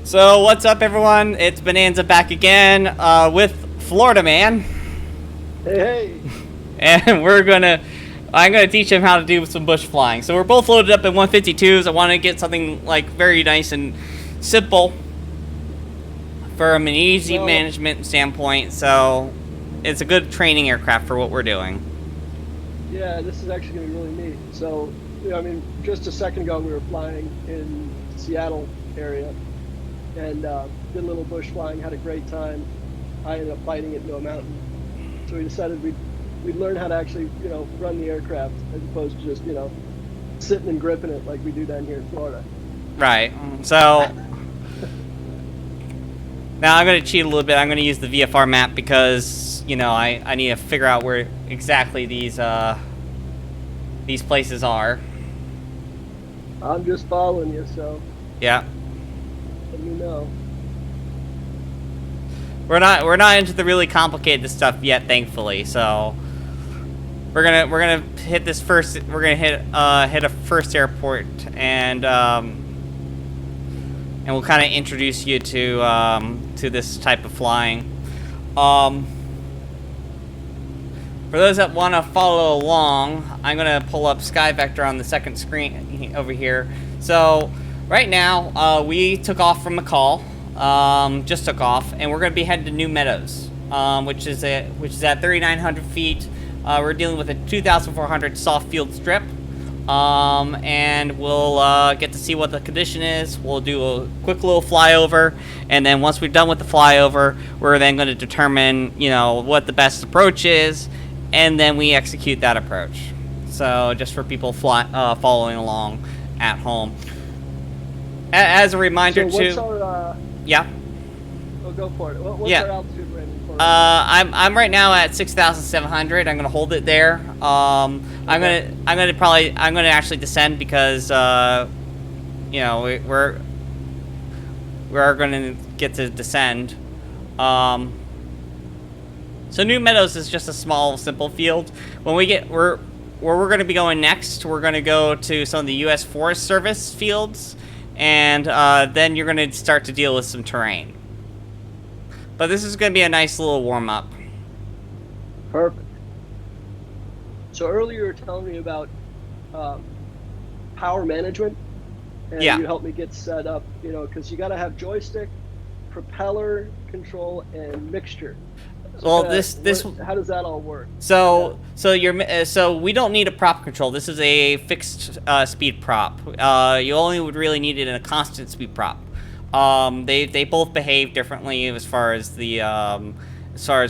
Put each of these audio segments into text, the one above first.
So what's up, everyone? It's Bonanza back again with Florida Man, Hey, and I'm gonna teach him how to do some bush flying. So we're both loaded up in 152s. I want to get something like very nice and simple from an easy well, management standpoint. So it's a good training aircraft for what we're doing. yeah, this is actually going to be really neat. So, I mean, just a second ago, we were flying in Seattle area and did a little bush flying, had a great time. I ended up fighting it into a mountain. So we decided we'd learn how to actually, run the aircraft as opposed to just, sitting and gripping it like we do down here in Florida. Right. So now I'm gonna cheat a little bit. I'm gonna use the VFR map because I need to figure out where exactly these places are. I'm just following you, so Yeah. let me know. We're not into the really complicated stuff yet, thankfully. So we're gonna hit this first. We're gonna hit a first airport, and we'll kind of introduce you to this type of flying. For those that want to follow along, I'm gonna pull up SkyVector on the second screen over here. So right now, we took off from McCall. Just took off, and we're going to be heading to New Meadows, which is at 3,900 feet. We're dealing with a 2,400 soft field strip, and we'll get to see what the condition is. We'll do a quick little flyover, and then once we're done with the flyover, we're then going to determine, what the best approach is, and then we execute that approach. So just for people following along at home. As a reminder, So what's too. our, Yeah. oh, go for it. What's Yeah. our altitude rating for I'm right now at 6,700. I'm gonna hold it there. I'm gonna actually descend because we're gonna get to descend. So New Meadows is just a small, simple field. When we get where we're gonna be going next, we're gonna go to some of the U.S. Forest Service fields, and then you're gonna start to deal with some terrain. But this is going to be a nice little warm-up. Perfect. So earlier you were telling me about power management, and Yeah. you helped me get set up, because you got to have joystick, propeller control, and mixture. Well, So how does that all work? so we don't need a prop control. This is a fixed speed prop. You only would really need it in a constant speed prop. They both behave differently as far as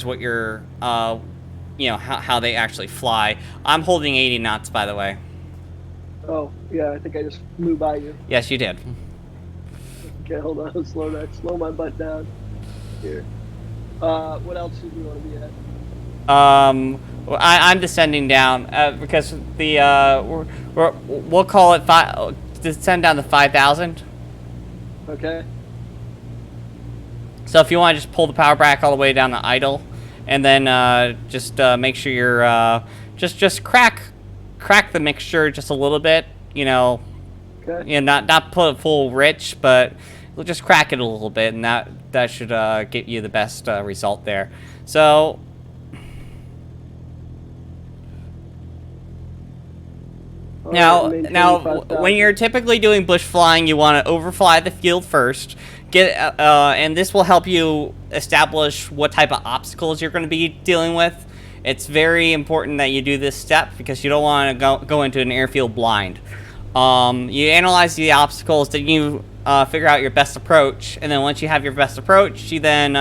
what you're how they actually fly. I'm holding 80 knots, by the way. Oh, yeah, I think I just flew by you. Yes, you did. Okay, hold on, slow my butt down here. What else do you want to be at? I'm descending down because we'll call it descend down to 5,000. Okay. So if you want to just pull the power back all the way down to idle, and then just make sure you're just crack the mixture just a little bit, Okay. not put it full rich, but we'll just crack it a little bit, and that should get you the best result there. So All now, right, maintain now, 5,000. when you're typically doing bush flying, you want to overfly the field first. And this will help you establish what type of obstacles you're going to be dealing with. It's very important that you do this step because you don't want to go into an airfield blind. You analyze the obstacles, then you figure out your best approach, and then once you have your best approach, you then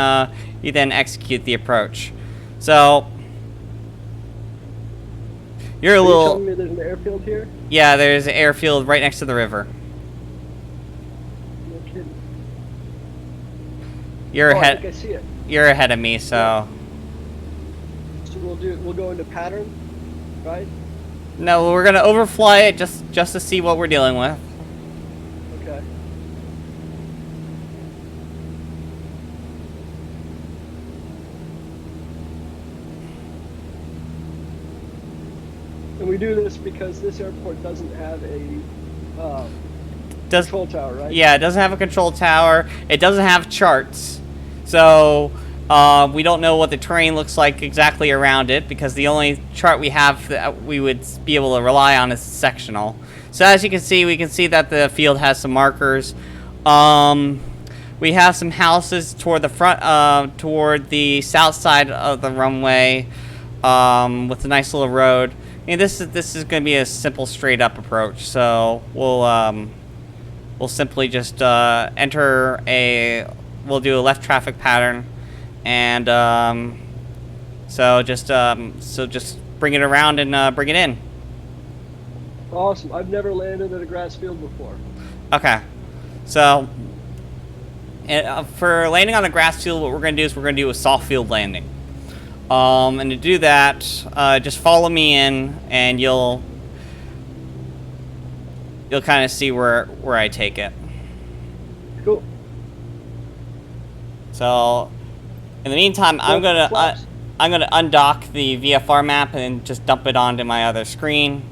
execute the approach. So you're a Are you little. telling me there's an airfield here? Yeah, there's an airfield right next to the river. No kidding. You're I think I ahead. see it. You're ahead of me, so So we'll go into pattern, right? no, we're gonna overfly it just to see what we're dealing with. Okay. And we do this because this airport doesn't have a control tower, right? Yeah, it doesn't have a control tower. It doesn't have charts. So we don't know what the terrain looks like exactly around it, because the only chart we have that we would be able to rely on is sectional. So as you can see, we can see that the field has some markers. We have some houses toward the front, toward the south side of the runway, with a nice little road. And this is going to be a simple straight up approach. So we'll simply just we'll do a left traffic pattern, and so just bring it around and bring it in. Awesome. I've never landed at a grass field before. Okay, so for landing on a grass field, what we're going to do is we're going to do a soft field landing. And to do that, just follow me in, and you'll kind of see where I take it. Cool. So, in the meantime, I'm gonna undock the VFR map and just dump it onto my other screen.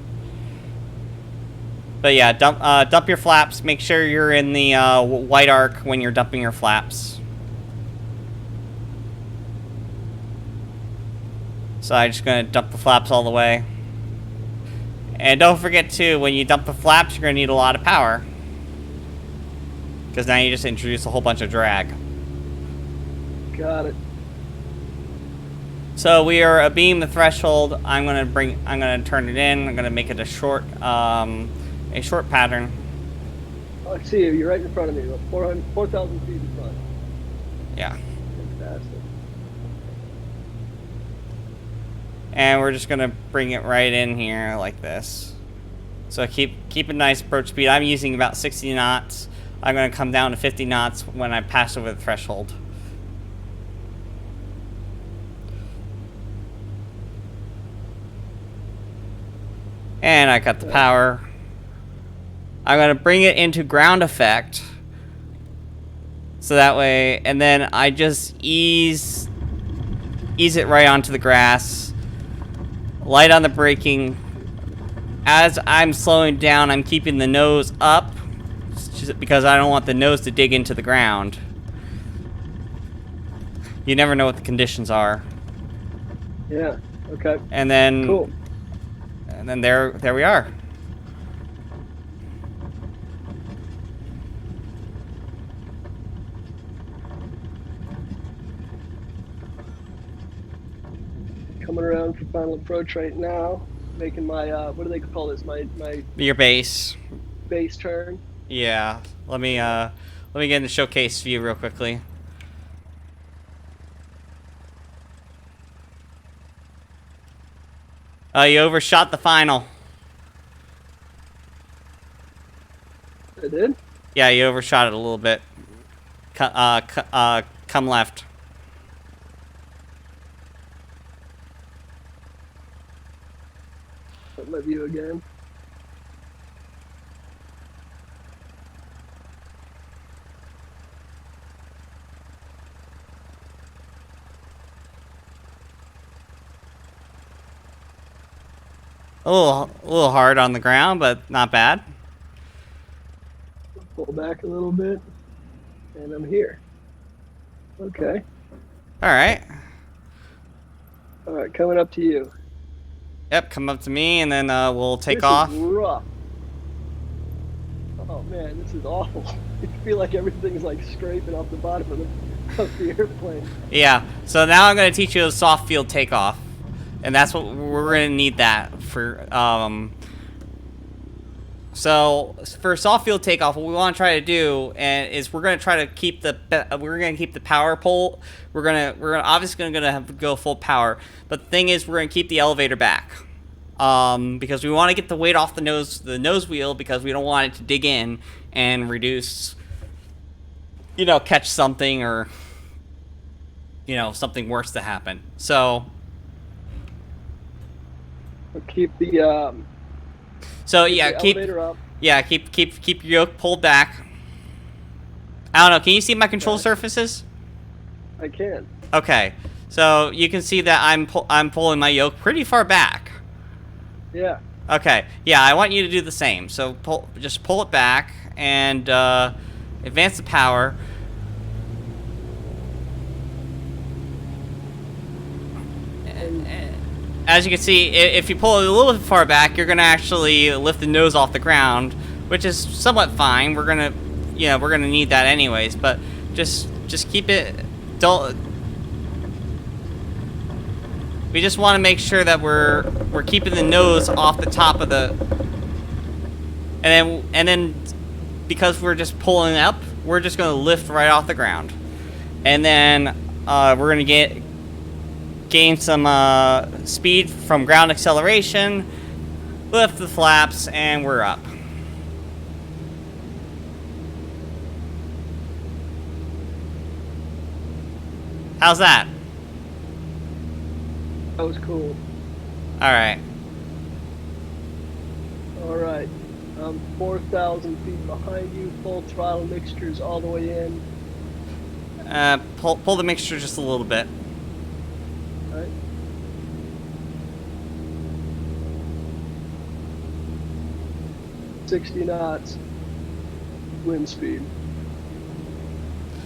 But yeah, dump your flaps. Make sure you're in the white arc when you're dumping your flaps. So I'm just gonna dump the flaps all the way. And don't forget too, when you dump the flaps, you're gonna need a lot of power, because now you just introduce a whole bunch of drag. Got it. So we are abeam the threshold. I'm gonna turn it in. I'm gonna make it a short pattern. Oh, I see you. You're right in front of me. 4,000 feet in front. Yeah. Fantastic. And we're just gonna bring it right in here like this. So keep a nice approach speed. I'm using about 60 knots. I'm gonna come down to 50 knots when I pass over the threshold. And I got the power. I'm gonna bring it into ground effect, so that way, and then I just ease it right onto the grass. Light on the braking. As I'm slowing down, I'm keeping the nose up, just because I don't want the nose to dig into the ground. You never know what the conditions are. Yeah. Okay. And then, cool. And then there we are. Coming around for final approach right now, making my what do they call this? My Your base. base turn. Yeah. Let me get in the showcase view real quickly. You overshot the final. I did? Yeah, you overshot it a little bit. Come left. Put my view again. A little hard on the ground, but not bad. Pull back a little bit, and I'm here. Okay. All right. All right, coming up to you. Yep, come up to me, and then we'll take This off. Is rough. Oh man, this is awful. I feel like everything's like scraping off the bottom of the airplane. Yeah. So now I'm gonna teach you a soft field takeoff, and that's what we're gonna need that for. So for soft field takeoff, what we want to try to do is we're going to try to keep the power pole. We're obviously going to have to go full power, but the thing is we're going to keep the elevator back, because we want to get the weight off the nose wheel, because we don't want it to dig in and reduce, catch something, or something worse to happen. So We'll keep the elevator up. Keep your yoke pulled back. I don't know. Can you see my control surfaces? I can. Okay, so you can see that I'm pulling my yoke pretty far back. Yeah. Okay, yeah, I want you to do the same. So just pull it back and advance the power. As you can see, if you pull it a little bit far back, you're gonna actually lift the nose off the ground, which is somewhat fine. We're gonna need that anyways. But just keep it. Don't. We just want to make sure that we're keeping the nose off the top of the. And then because we're just pulling up, we're just gonna lift right off the ground, and then we're gonna gain some speed from ground acceleration, lift the flaps, and we're up. How's that? That was cool. Alright. Alright. 4,000 feet behind you, full throttle mixtures all the way in. Pull the mixture just a little bit. Alright. $60 knots. Wind speed.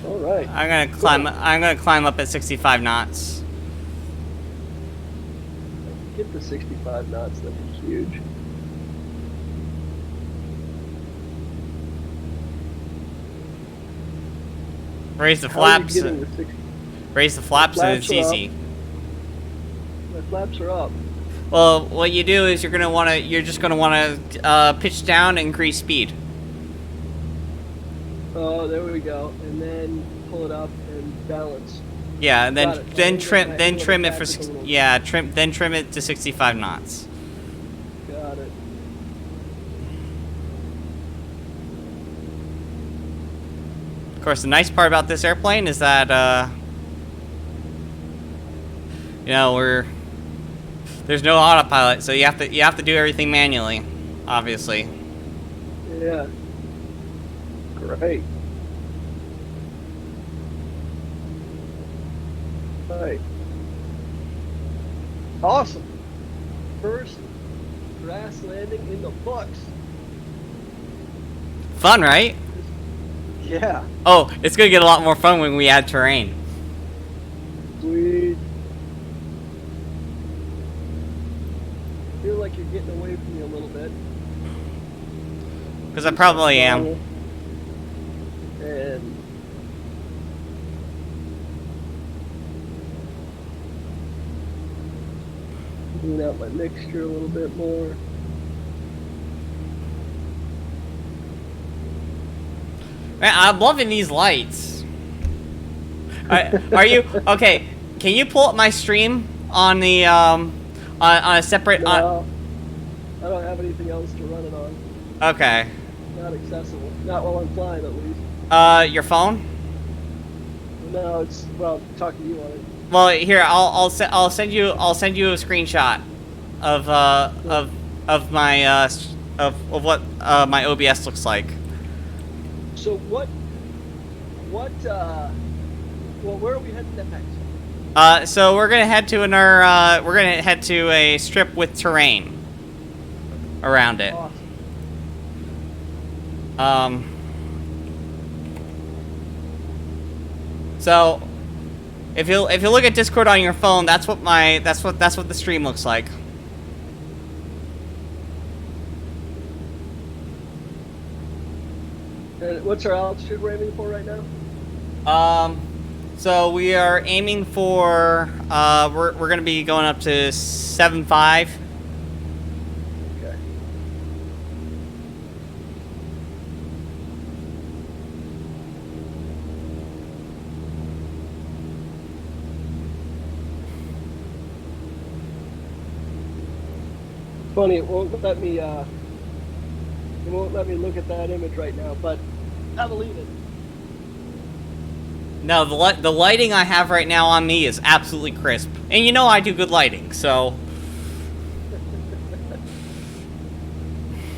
Alright. I'm gonna climb up at 65 knots. Get to 65 knots, that'd be huge. Raise the How are you flaps. getting to 60? Raise the flaps and it's Flaps are easy. My flaps are up. Well, what you do is you're just gonna wanna pitch down and increase speed. Oh, there we go. And then pull it up and balance. Yeah, and Got it. then I'm trim gonna trim it for backwards a little. trim it to 65 knots. Got it. Of course, the nice part about this airplane is that there's no autopilot, so you have to do everything manually, obviously. Yeah. Great. Right. Awesome. First grass landing in the books. Fun, right? Yeah. Oh, it's gonna get a lot more fun when we add terrain. Sweet. Feel like you're getting away from me a little bit. Because I probably am. And clean out my mixture a little bit more. Man, I'm loving these lights. Are you okay? Can you pull up my stream on the on a separate? No, I don't have anything else to run it on. Okay. Not accessible. Not while I'm flying, at least. Your phone? No, it's well, talking to you on it. Well, here I'll send you a screenshot of my of what my OBS looks like. So what well, where are we heading next? So we're gonna head to a strip with terrain around it. Awesome. So if you look at Discord on your phone, that's what the stream looks like. And what's our altitude we're aiming for right now? So we are aiming for we're gonna be going up to 7.5. Okay. Funny, it won't let me look at that image right now, but I believe it. No, the lighting I have right now on me is absolutely crisp, and you know I do good lighting, so.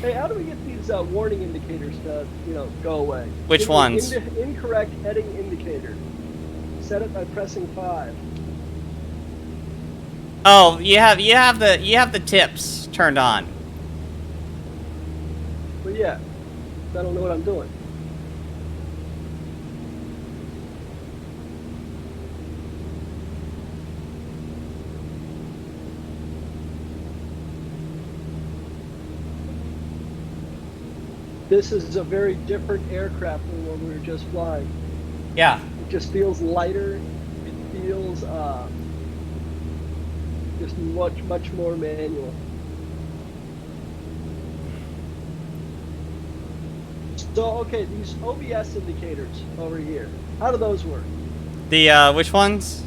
Hey, how do we get these warning indicators to, go away? Which ones? Incorrect heading indicator. Set it by pressing 5. Oh, you have the tips turned on. Well, yeah. I don't know what I'm doing. This is a very different aircraft than what we were just flying. Yeah. It just feels lighter. It feels just much more manual. So, okay, these OBS indicators over here, how do those work? The which ones?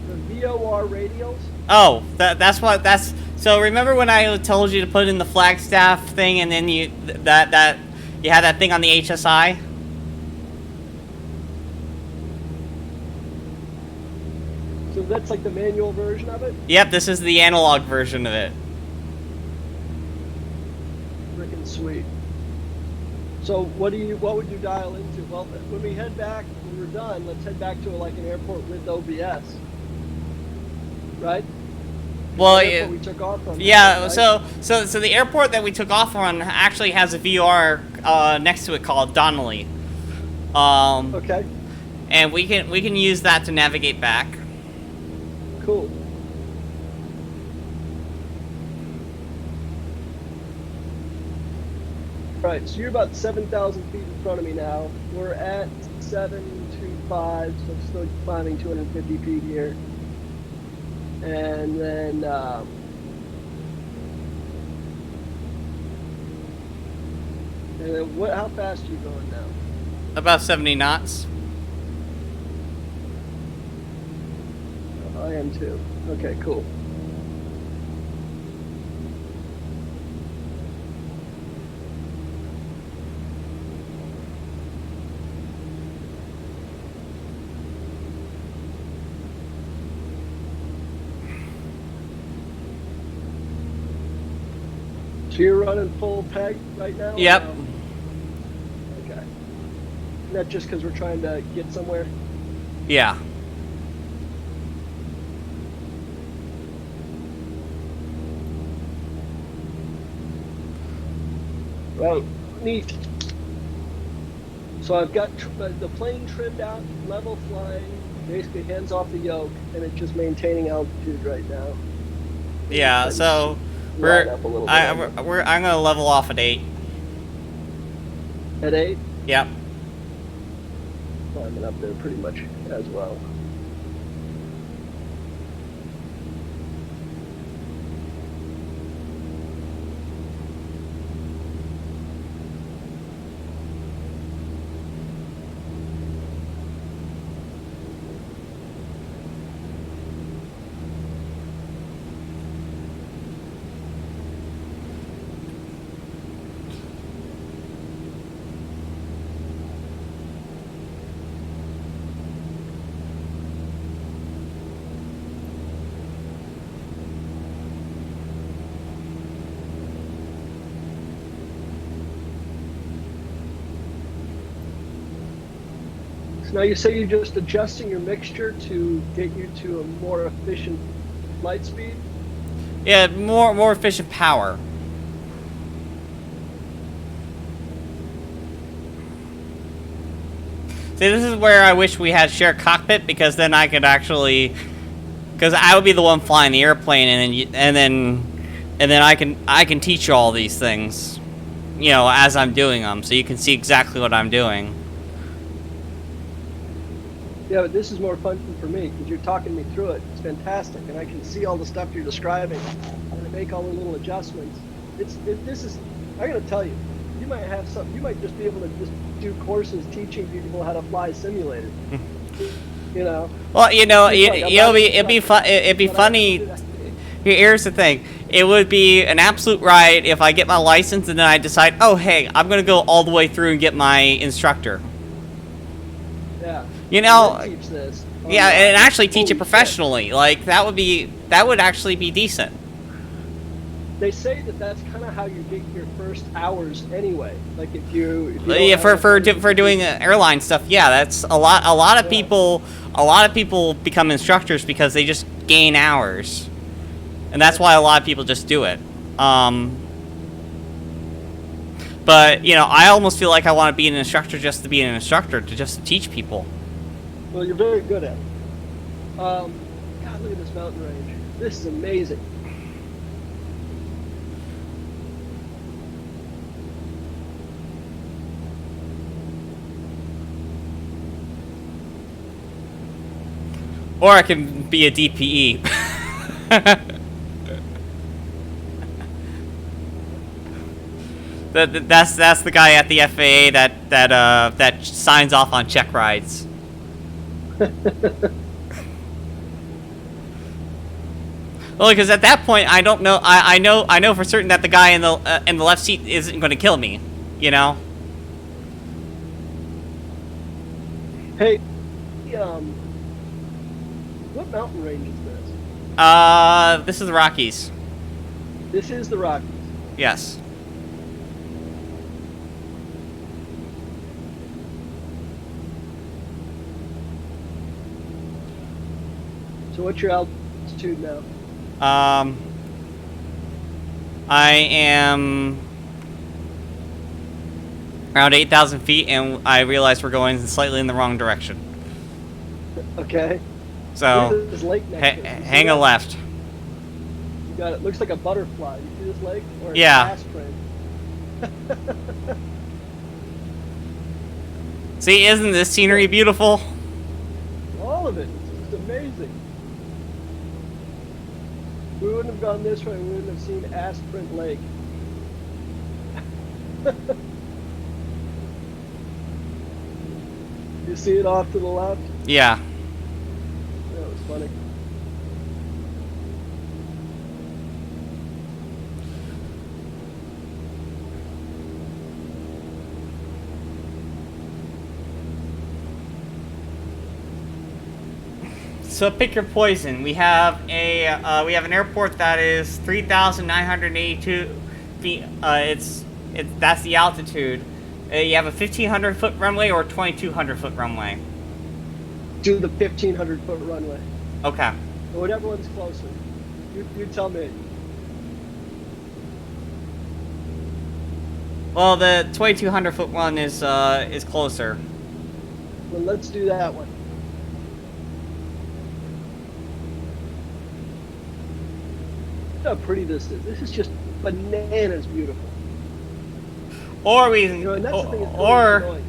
The VOR radials? Oh, that's so remember when I told you to put in the Flagstaff thing and then you that you had that thing on the HSI? So that's like the manual version of it? Yep, this is the analog version of it. Frickin' sweet. So what would you dial into? Well, when we head back, when we're done, let's head back to like an airport with OBS. Right? Well, The airport we took off from. yeah. Right? So the airport that we took off on actually has a VR next to it called Donnelly. Okay. And we can use that to navigate back. Cool. Right, so you're about 7,000 feet in front of me now. We're at 725, so still climbing 250 feet here. And then, how fast are you going now? About 70 knots. I am too. Okay, cool. So you're running full peg right now? Yep. Okay. Not just because we're trying to get somewhere? Yeah. Right. Neat. So I've got the plane trimmed out, level flying, basically hands off the yoke, and it's just maintaining altitude right now. Yeah, so Line up a little bit I'm gonna level off at 8. At 8? Yep. Climbing up there pretty much as well. So now you say you're just adjusting your mixture to get you to a more efficient flight speed? Yeah, more efficient power. See, this is where I wish we had shared cockpit, because then I could actually, because I would be the one flying the airplane, and then I can teach you all these things, you know, as I'm doing them, so you can see exactly what I'm doing. Yeah, but this is more fun for me because you're talking me through it. It's fantastic, and I can see all the stuff you're describing, and I make all the little adjustments. This is. I gotta tell you, you might have some. You might just be able to just do courses teaching people how to fly simulators. You know. Well, you know, It'd it'd be funny. Here's the thing. It would be an absolute riot if I get my license and then I decide, oh, hey, I'm going to go all the way through and get my instructor. Yeah. You know, Teach this. yeah, and actually teach Holy it professionally. Like, that would actually be decent. They say that that's kind of how you get your first hours anyway. Like if you don't Yeah, have for doing airline stuff, yeah, that's a lot of people become instructors because they just gain hours. And that's why a lot of people just do it. But you know, I almost feel like I want to be an instructor just to be an instructor, to just teach people. Well, you're very good at it. God, look at this mountain range. This is amazing. Or I can be a DPE. That's the guy at the FAA that signs off on check rides. Well, because at that point, I don't know. I know for certain that the guy in the left seat isn't going to kill me. You know. Hey, what mountain range is this? This is the Rockies. This is the Rockies. Yes. So what's your altitude now? I am around 8,000 feet, and I realize we're going slightly in the wrong direction. Okay. So, Look at this lake next to it. You see hang a that? left. You got it. Looks like a butterfly. You see this lake? Or Yeah. an aspirin. See, isn't this scenery beautiful? All of it. It's just amazing. We wouldn't have gone this way. We wouldn't have seen Aspirin Lake. You see it off to the left? Yeah. That was funny. So pick your poison. We have an airport that is 3,982 feet. That's the altitude. You have a 1,500 foot runway or a 2,200 foot runway. Do the 1,500 foot runway. Okay. Or whatever one's closer. You tell me. Well, the 2,200 foot one is closer. Well, let's do that one. Look how pretty this is. This is just bananas beautiful. Or we You know, and that's the thing that's really annoying.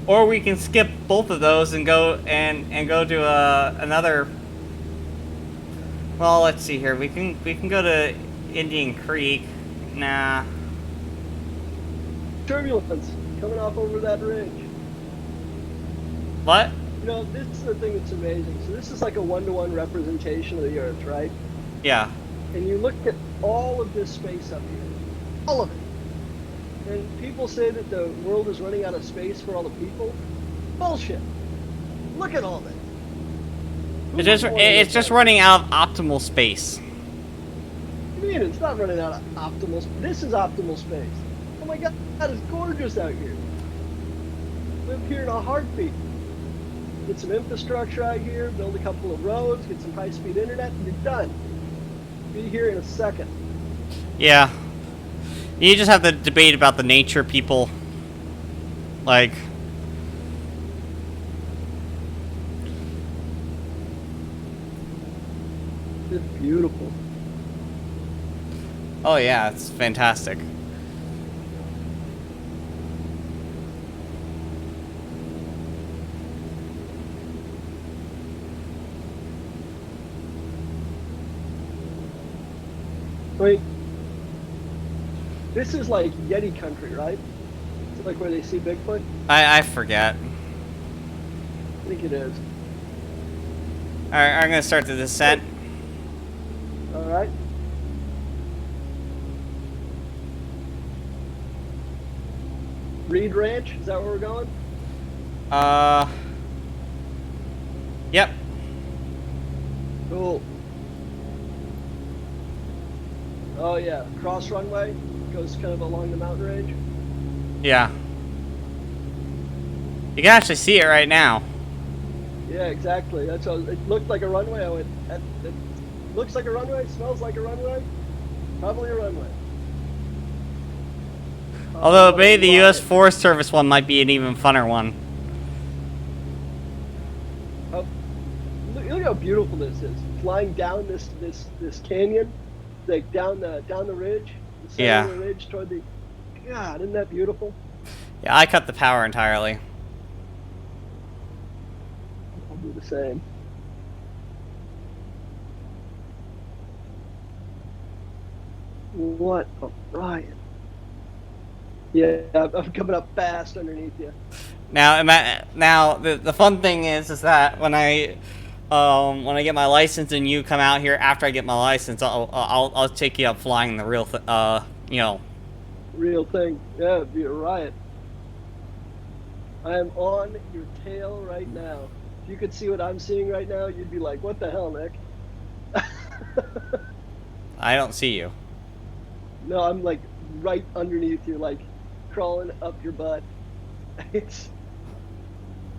or we can skip both of those and go to another. Well, let's see here. We can go to Indian Creek. Nah. Turbulence coming off over that ridge. What? You know, this is the thing that's amazing. So this is like a one-to-one representation of the Earth, right? Yeah. And you look at all of this space up here, all of it. And people say that the world is running out of space for all the people. Bullshit. Look at all that. Who It's would want to it's live just there? running out of optimal space. What do you mean it's not running out of optimal space? This is optimal space. Oh my god, it's gorgeous out here. Live here in a heartbeat. Get some infrastructure out here, build a couple of roads, get some high-speed internet, and you're done. Be here in a second. Yeah. You just have the debate about the nature people. Like. It's beautiful. Oh yeah, it's fantastic. I mean, this is like Yeti country, right? It's like where they see Bigfoot. I forget. I think it is. Alright, I'm gonna start the descent. All right. Reed Ranch, is that where we're going? Yep. Cool. Oh yeah, cross runway goes kind of along the mountain range. Yeah. You can actually see it right now. Yeah, exactly. That's how it looked like a runway. I went. It looks like a runway. Smells like a runway. Probably a runway. Although maybe the U.S. Right. Forest Service one might be an even funner one. Oh, look how beautiful this is. Flying down this canyon, like down the ridge, the center Yeah. of the ridge toward the. God, isn't that beautiful? Yeah, I cut the power entirely. I'll do the same. What a riot! Yeah, I'm coming up fast underneath you. Now, the fun thing is that when I get my license and you come out here after I get my license, I'll take you up flying the real you know. Real thing. Yeah, it'd be a riot. I am on your tail right now. If you could see what I'm seeing right now, you'd be like, "What the hell, Nick?" I don't see you. No, I'm like right underneath you, like crawling up your butt. It's.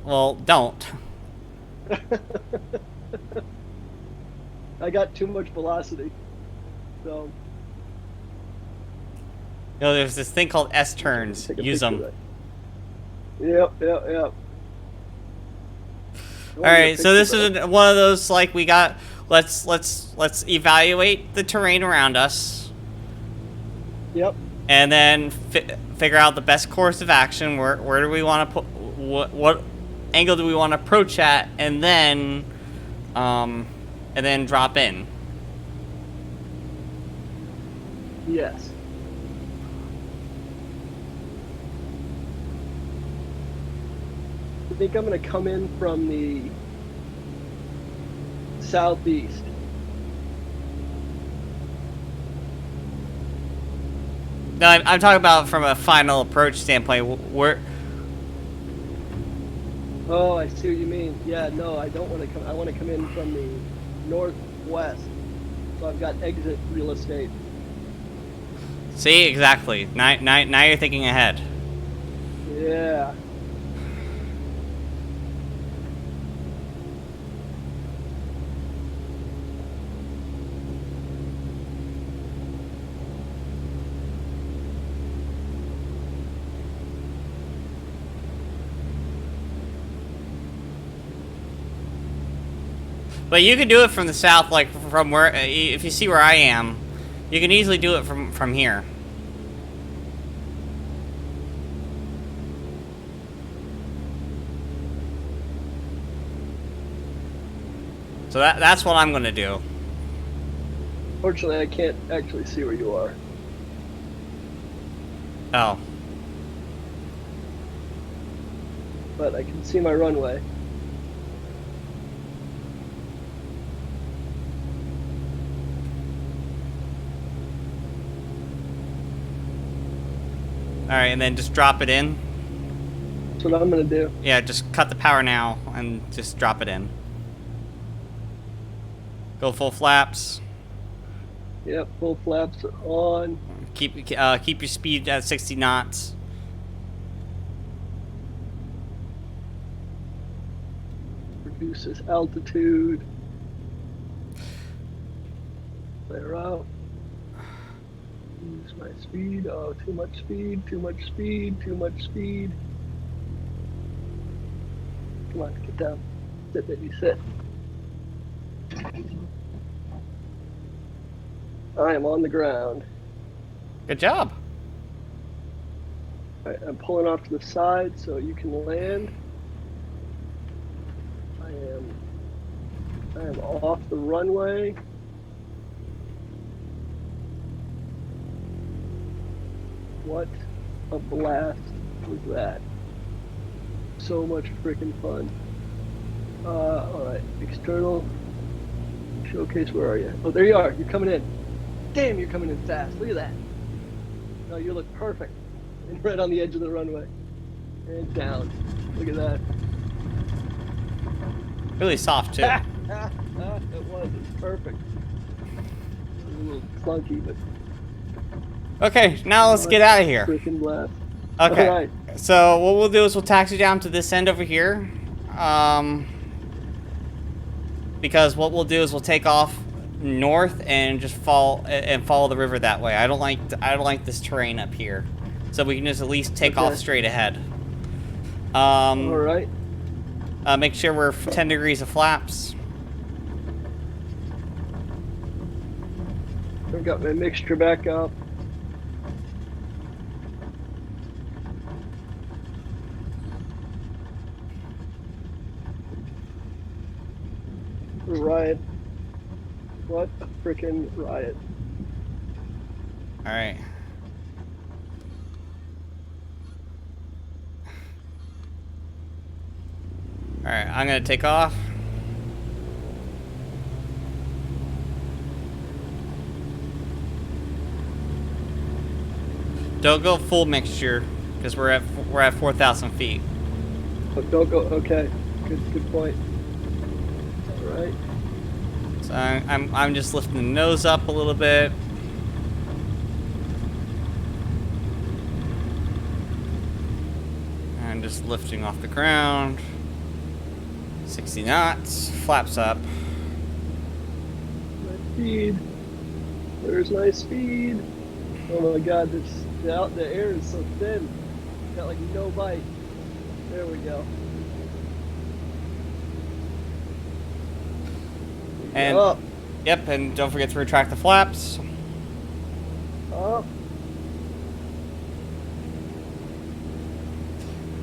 Well, don't. I got too much velocity, so. You know, there's this thing called S turns. Take a Use picture of them. that. Yep. All right, so this is one of those like we got. Let's evaluate the terrain around us, Yep. and then figure out the best course of action. Where do we want to put what angle do we want to approach at, and then drop in. Yes. I think I'm going to come in from the southeast. No, I'm talking about from a final approach standpoint. Where? Oh, I see what you mean. Yeah, no, I don't want to come. I want to come in from the northwest. So I've got exit real estate. See, exactly. Now you're thinking ahead. Yeah. But you can do it from the south, like from where. If you see where I am, you can easily do it from here. So that's what I'm gonna do. Fortunately, I can't actually see where you are. Oh. But I can see my runway. All right, and then just drop it in. That's what I'm going to do. Yeah, just cut the power now and just drop it in. Go full flaps. Yep, full flaps are on. Keep your speed at 60 knots. Reduces altitude. Flare out. Use my speed. Oh, too much speed, too much speed, too much speed. Come on, get down. Sit, baby, sit. I am on the ground. Good job. All right, I'm pulling off to the side so you can land. I am off the runway. What a blast was that. So much freaking fun. Alright, external showcase, where are you? Oh, there you are, you're coming in. Damn, you're coming in fast, look at that. No, you look perfect. And right on the edge of the runway. And down, look at that. Really soft too. It was, it's perfect. A little clunky, but Okay, now let's get out of here. freaking blast. Okay. Alright. So what we'll do is we'll taxi down to this end over here. Because what we'll do is we'll take off north and just follow the river that way. I don't like this terrain up here. so we can just at least take Okay. off straight ahead. All right. Make sure we're 10 degrees of flaps. I've got my mixture back up. Riot. What a freaking riot. All right. All right, I'm gonna take off. Don't go full mixture, because we're at 4,000 feet. Oh, don't go. Okay. Good point. All right. So I'm just lifting the nose up a little bit. And just lifting off the ground. 60 knots, flaps up. My speed. There's my speed. Oh my God, the air is so thin. Got like no bite. There we go. And Up, yep, and don't forget to retract the flaps. up.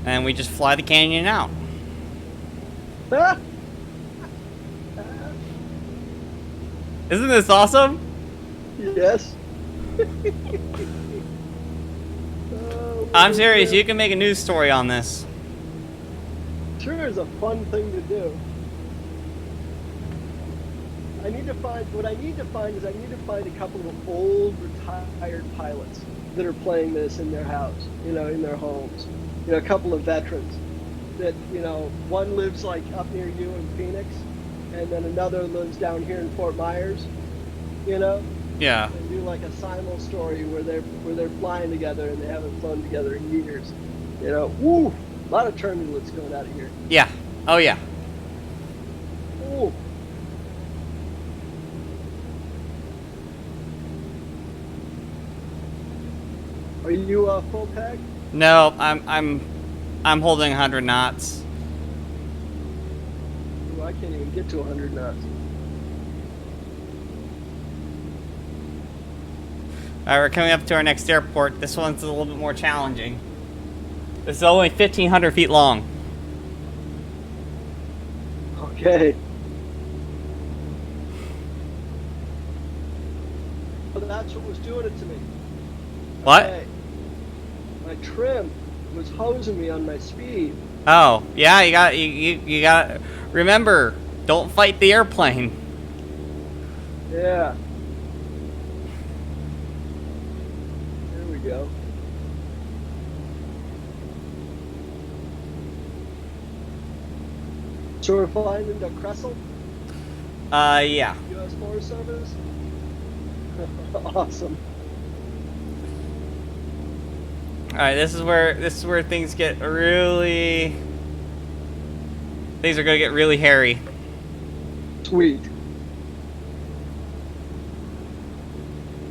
And we just fly the canyon out. Ah! Isn't this awesome? Yes. Oh, I'm serious, yeah. you can make a news story on this. Sure is a fun thing to do. What I need to find is a couple of old retired pilots that are playing this in their house, in their homes. A couple of veterans that, one lives like up near you in Phoenix, and then another lives down here in Fort Myers, Yeah. and do like a simul story where they're flying together and they haven't flown together in years. Woo! A lot of turbulence going out of here. Yeah. Oh yeah. Ooh. Are you full tag? No, I'm holding 100 knots. Ooh, I can't even get to 100 knots. Alright, we're coming up to our next airport. This one's a little bit more challenging. This is only 1,500 feet long. Okay. Well, that's what was doing it to me. What? Okay. My trim was hosing me on my speed. Oh, yeah, you got remember, don't fight the airplane. Yeah. There we go. So we're flying into Kressel, Yeah. U.S. Forest Service. Awesome. Alright, this is where things get really... Things are gonna get really hairy. Sweet.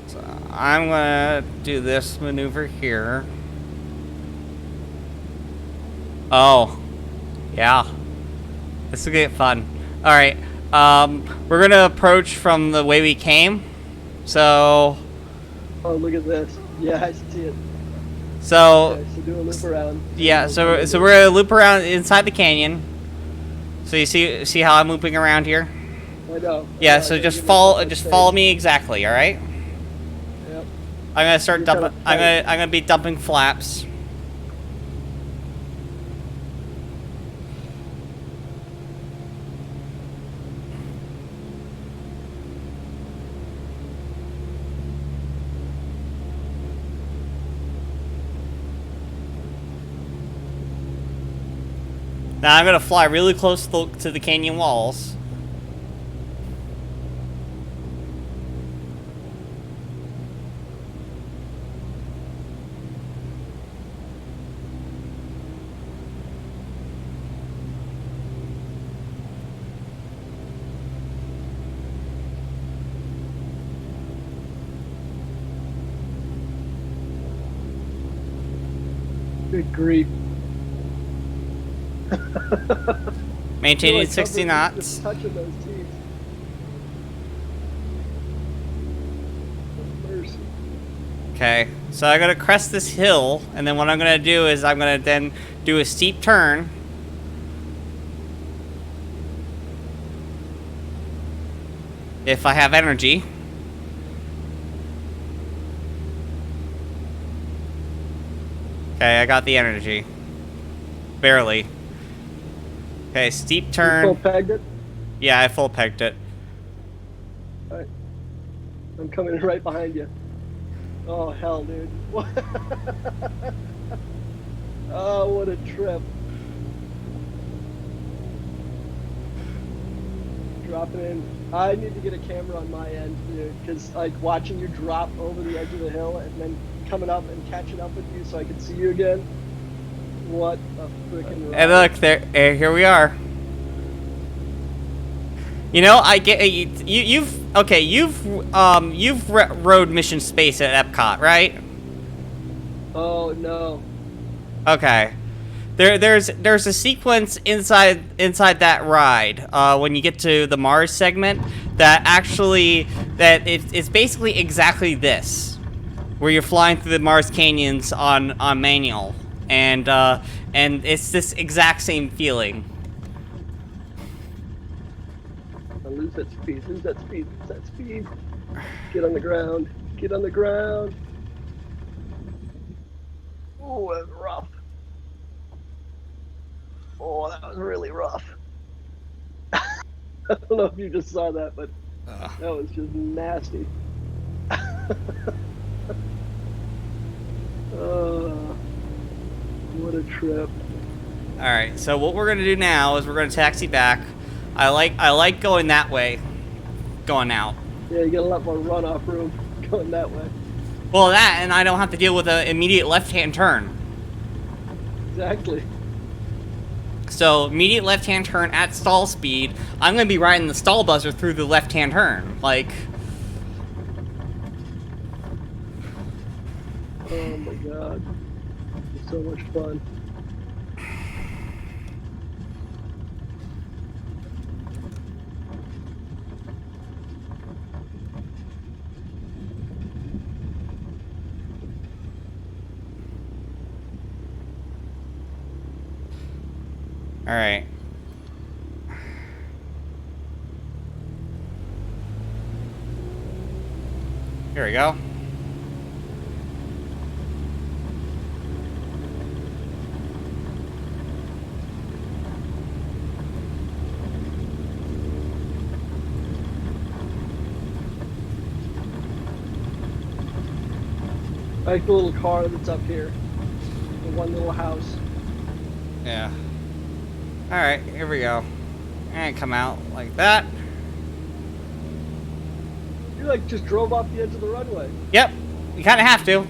So I'm gonna do this maneuver here. Oh. Yeah. This will get fun. Alright. We're gonna approach from the way we came. So... Oh, look at this. Yeah, I see it. So... Okay, so do a loop around. Yeah, so we're gonna loop around inside the canyon. So you see how I'm looping around here? I know. Yeah, I so gotta just give follow myself just space. follow me exactly, all right? Yep. I'm gonna start You're kinda dumping. tight. I'm gonna be dumping flaps. Now I'm gonna fly really close to the canyon walls. Good grief. Maintaining You're, like, 60 covering- knots. Just touching those teeth. Mercy. Okay, so I gotta crest this hill, and then what I'm gonna do is I'm gonna then do a steep turn. If I have energy. Okay, I got the energy. Barely. Okay, steep You full turn. pegged it? Yeah, I full pegged it. Alright. I'm coming in right behind you. Oh, hell, dude. What? Oh, what a trip. Dropping in. I need to get a camera on my end, dude, because, like, watching you drop over the edge of the hill and then coming up and catching up with you so I can see you again. What a freaking ride. And look, here we are. You know, I get you've rode Mission Space at Epcot, right? Oh, no. Okay. There's a sequence inside that ride when you get to the Mars segment it's basically exactly this, where you're flying through the Mars canyons on manual, and it's this exact same feeling. Lose that speed, lose that speed, lose that speed. Get on the ground, get on the ground. Oh, that was rough. Oh, that was really rough. I don't know if you just saw that, but that was just nasty. What a trip. All right, so what we're gonna do now is we're gonna taxi back. I like going that way, going out. Yeah, you get a lot more runoff room going that way. Well, that, and I don't have to deal with an immediate left-hand turn. Exactly. So, immediate left-hand turn at stall speed. I'm going to be riding the stall buzzer through the left-hand turn. Like... Oh my god. It's so much fun. Alright. Here we go. I like the little car that's up here. The one little house. Yeah. Alright, here we go. And come out like that. You like just drove off the edge of the runway. Yep. You kind of have to.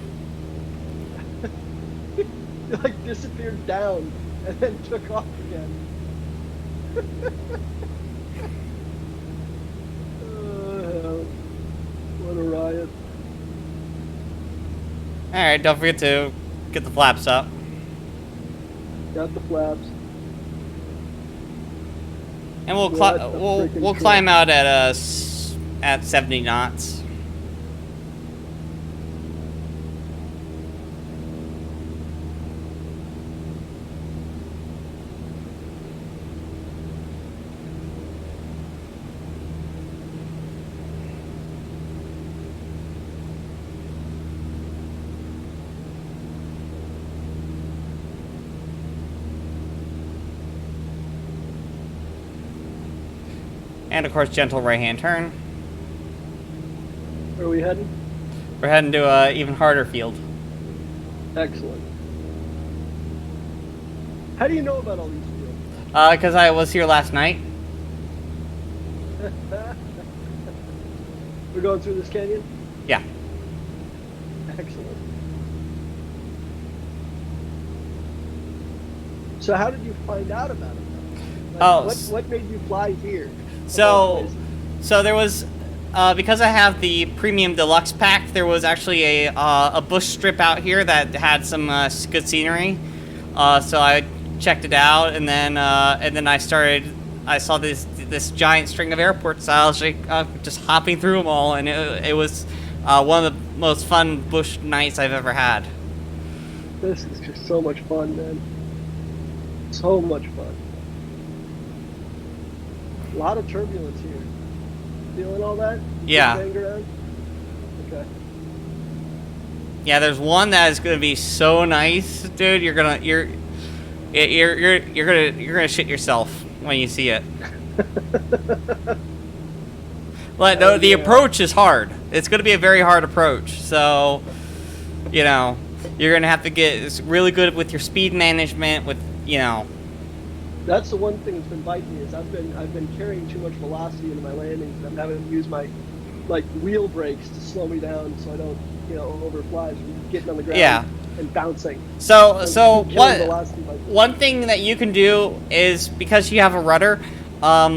You like disappeared down and then took off again. Oh, what a riot. Alright, don't forget to get the flaps up. Got the flaps. And we'll What a freaking we'll trip. climb out at 70 knots. And of course, gentle right-hand turn. Where are we heading? We're heading to a even harder field. Excellent. How do you know about all these fields? Because I was here last night. We're going through this canyon? Yeah. Excellent. So how did you find out about it? Like, Oh, what made you fly here? So there was, because I have the premium deluxe pack, there was actually a bush strip out here that had some good scenery. So I checked it out, and then I started. I saw this giant string of airports. So I was like, just hopping through them all, and it was one of the most fun bush nights I've ever had. This is just so much fun, man. So much fun. A lot of turbulence here. Feeling all that? Yeah. Banged around? Okay. Yeah, there's one that is gonna be so nice, dude. You're gonna shit yourself when you see it. But no, the approach is hard. It's gonna be a very hard approach. So, you know, you're gonna have to get really good with your speed management. With That's the one thing that's been biting me is I've been carrying too much velocity into my landings, and I'm having to use my wheel brakes to slow me down so I don't overfly from getting on the ground and bouncing. So velocity one thing that you can do is, because you have a rudder, I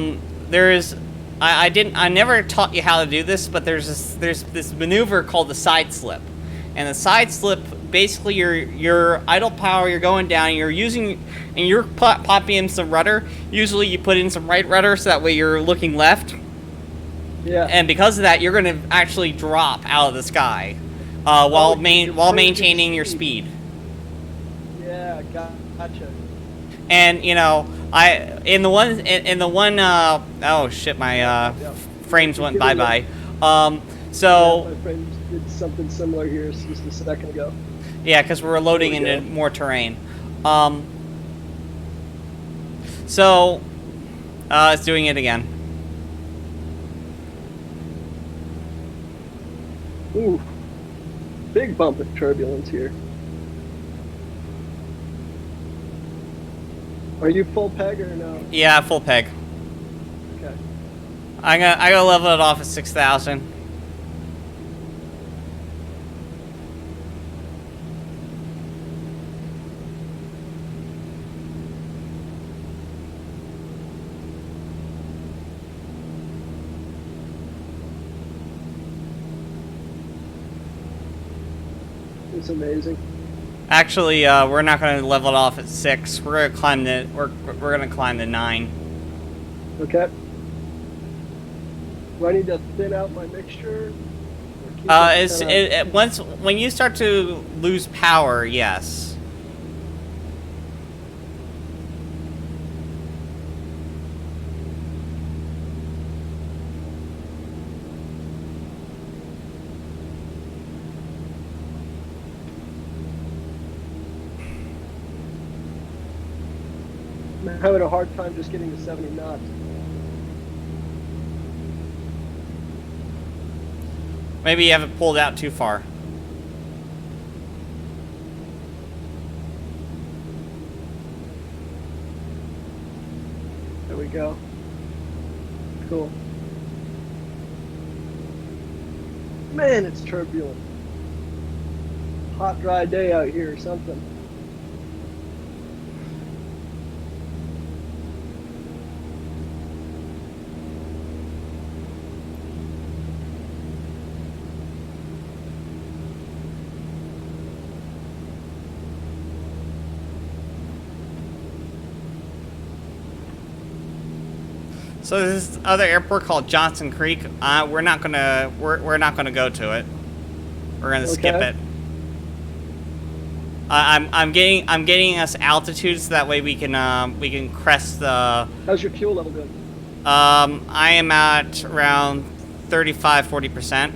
never taught you how to do this, but there's this maneuver called the side slip. And the side slip, basically your idle power, you're going down, you're popping in some rudder. Usually you put in some right rudder so that way you're looking left. Yeah. And because of that, you're going to actually drop out of the sky while maintaining your speed. Yeah, gotcha. And in the one oh shit, my frames went bye-bye. My So friend did something similar here just a second ago. yeah, because we're loading into more terrain. So it's doing it again. Ooh, big bump of turbulence here. Are you full peg or no? Yeah, full peg. Okay. I gotta level it off at 6,000. It's amazing. Actually, we're not gonna level it off at 6. We're gonna climb the 9. Okay. Do I need to thin out my mixture? When you start to lose power, yes. I'm having a hard time just getting to 70 knots. Maybe you haven't pulled out too far. There we go. Cool. Man, it's turbulent. Hot, dry day out here or something. So there's this other airport called Johnson Creek. We're not gonna go to it. We're gonna skip it. I'm getting us altitude so that way we can crest the. How's your fuel level doing? I am at around 35-40%.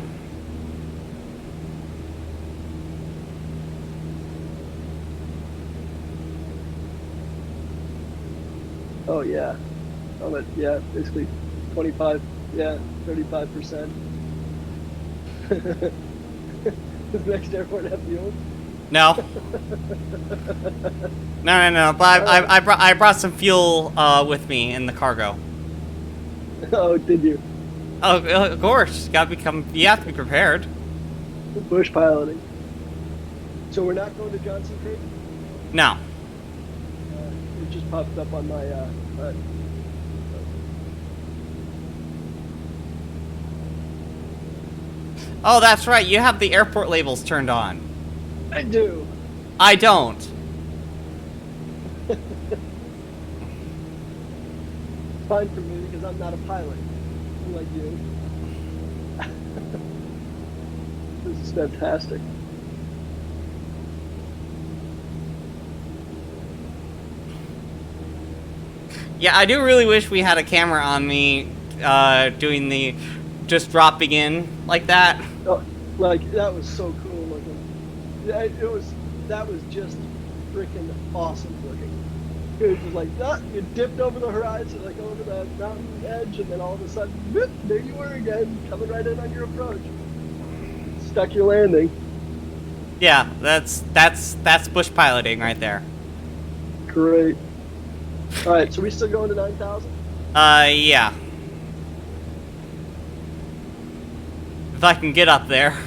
Oh yeah. Basically 25, 35%. Does the next airport have fuel? No. No. But I brought some fuel with me in the cargo. Oh, did you? Oh, of course. You have to be prepared. Bush piloting. So we're not going to Johnson Creek? No. It just popped up on my. Oh, that's right. You have the airport labels turned on. I do. I don't. fine for me because I'm not a pilot, like you. This is fantastic. Yeah, I do really wish we had a camera on me doing the just dropping in like that. Oh, like that was so cool looking. Yeah, that was just freaking awesome looking. It was just like that. You dipped over the horizon, like over the mountain edge, and then all of a sudden, whoop, there you were again, coming right in on your approach. Stuck your landing. Yeah, that's bush piloting right there. Great. All right, so we still going to 9,000? Yeah. If I can get up there.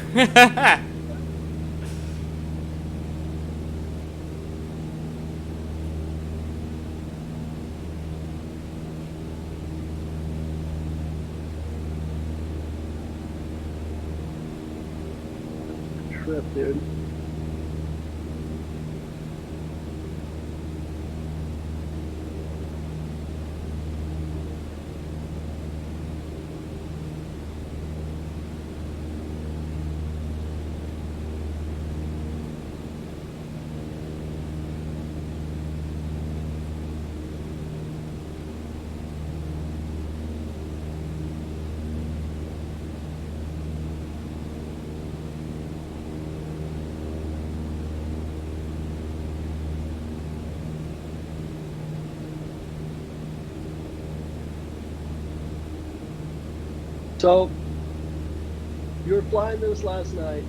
Trip, dude. So, you were flying this last night.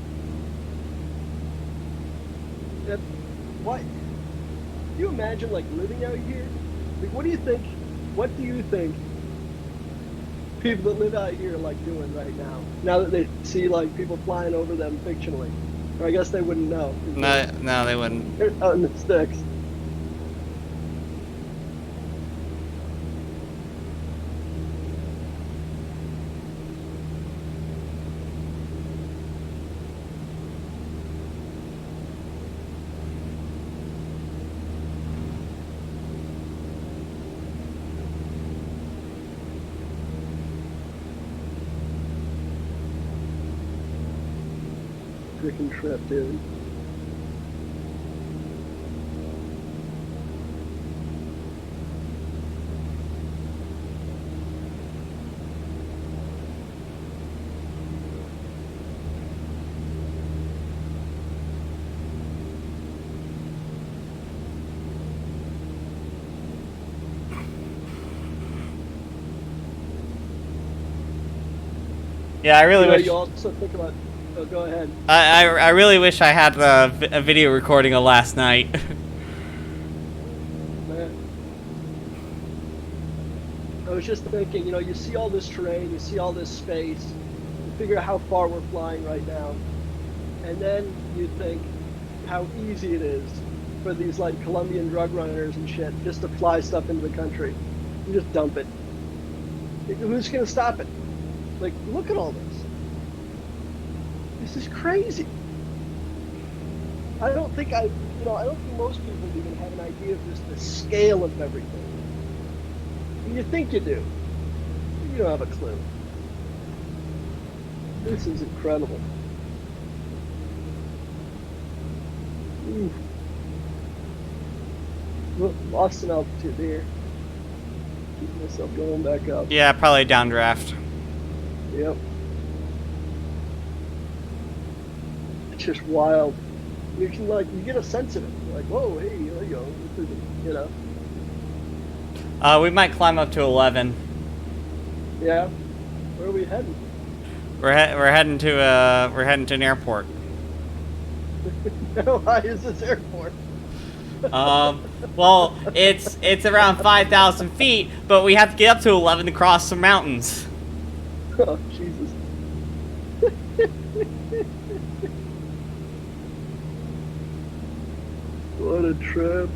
And what? Can you imagine like living out here? Like, what do you think? What do you think people that live out here are like doing right now? Now that they see like people flying over them fictionally, or I guess they wouldn't know. No, they wouldn't. They're out in the sticks. Freaking trip, dude. Yeah, I really wish. You also think about. Oh, go ahead. I really wish I had a video recording of last night. Man. I was just thinking, you see all this terrain, you see all this space, you figure out how far we're flying right now, and then you think how easy it is for these like Colombian drug runners and shit just to fly stuff into the country. You just dump it. Who's gonna stop it? Like, look at all this. This is crazy. I don't think most people even have an idea of just the scale of everything. You think you do. You don't have a clue. This is incredible. Ooh. Lost an altitude here. Keep myself going back up. Yeah, probably downdraft. Yep. It's just wild. You can you get a sense of it. You're like, whoa, hey, there you go. This is, We might climb up to 11. Yeah. Where are we heading? We're heading to an airport. How high is this airport? Well, it's around 5,000 feet, but we have to get up to 11 to cross some mountains. Oh, Jesus. What a trip.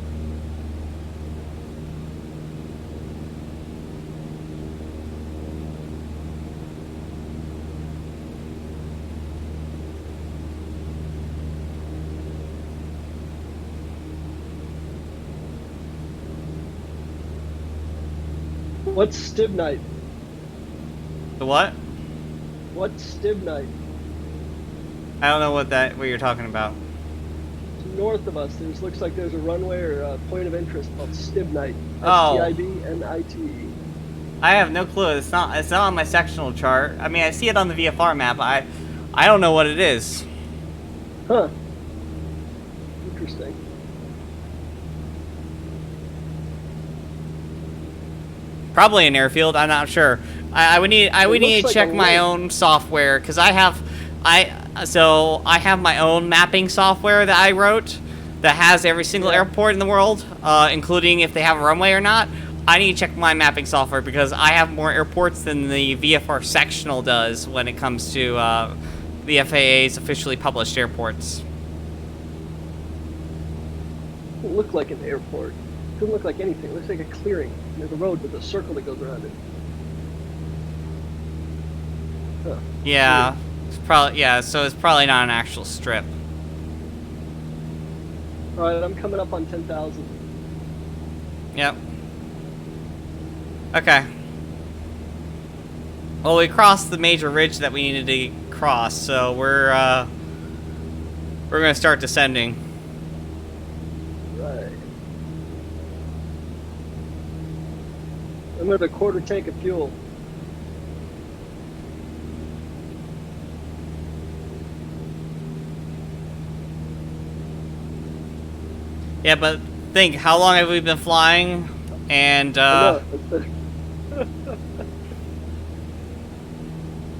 What's Stibnite? The what? What's Stibnite? I don't know what you're talking about. North of us, looks like there's a runway or a point of interest called Stibnite. Oh. Stibnite. I have no clue. It's not on my sectional chart. I mean, I see it on the VFR map. I don't know what it is. Huh. Interesting. Probably an airfield. I'm not sure. I would need to like check a my lake. own software because I have my own mapping software that I wrote that has every single airport in the world, including if they have a runway or not. I need to check my mapping software because I have more airports than the VFR sectional does when it comes to the FAA's officially published airports. It doesn't look like an airport. It doesn't look like anything. It looks like a clearing. There's a road with a circle that goes around it. Huh. Yeah, so it's probably not an actual strip. All right, I'm coming up on 10,000. Yep. Okay. Well, we crossed the major ridge that we needed to cross, so we're gonna start descending. Right. I'm at a quarter tank of fuel. Yeah, but think, how long have we been flying? And I know.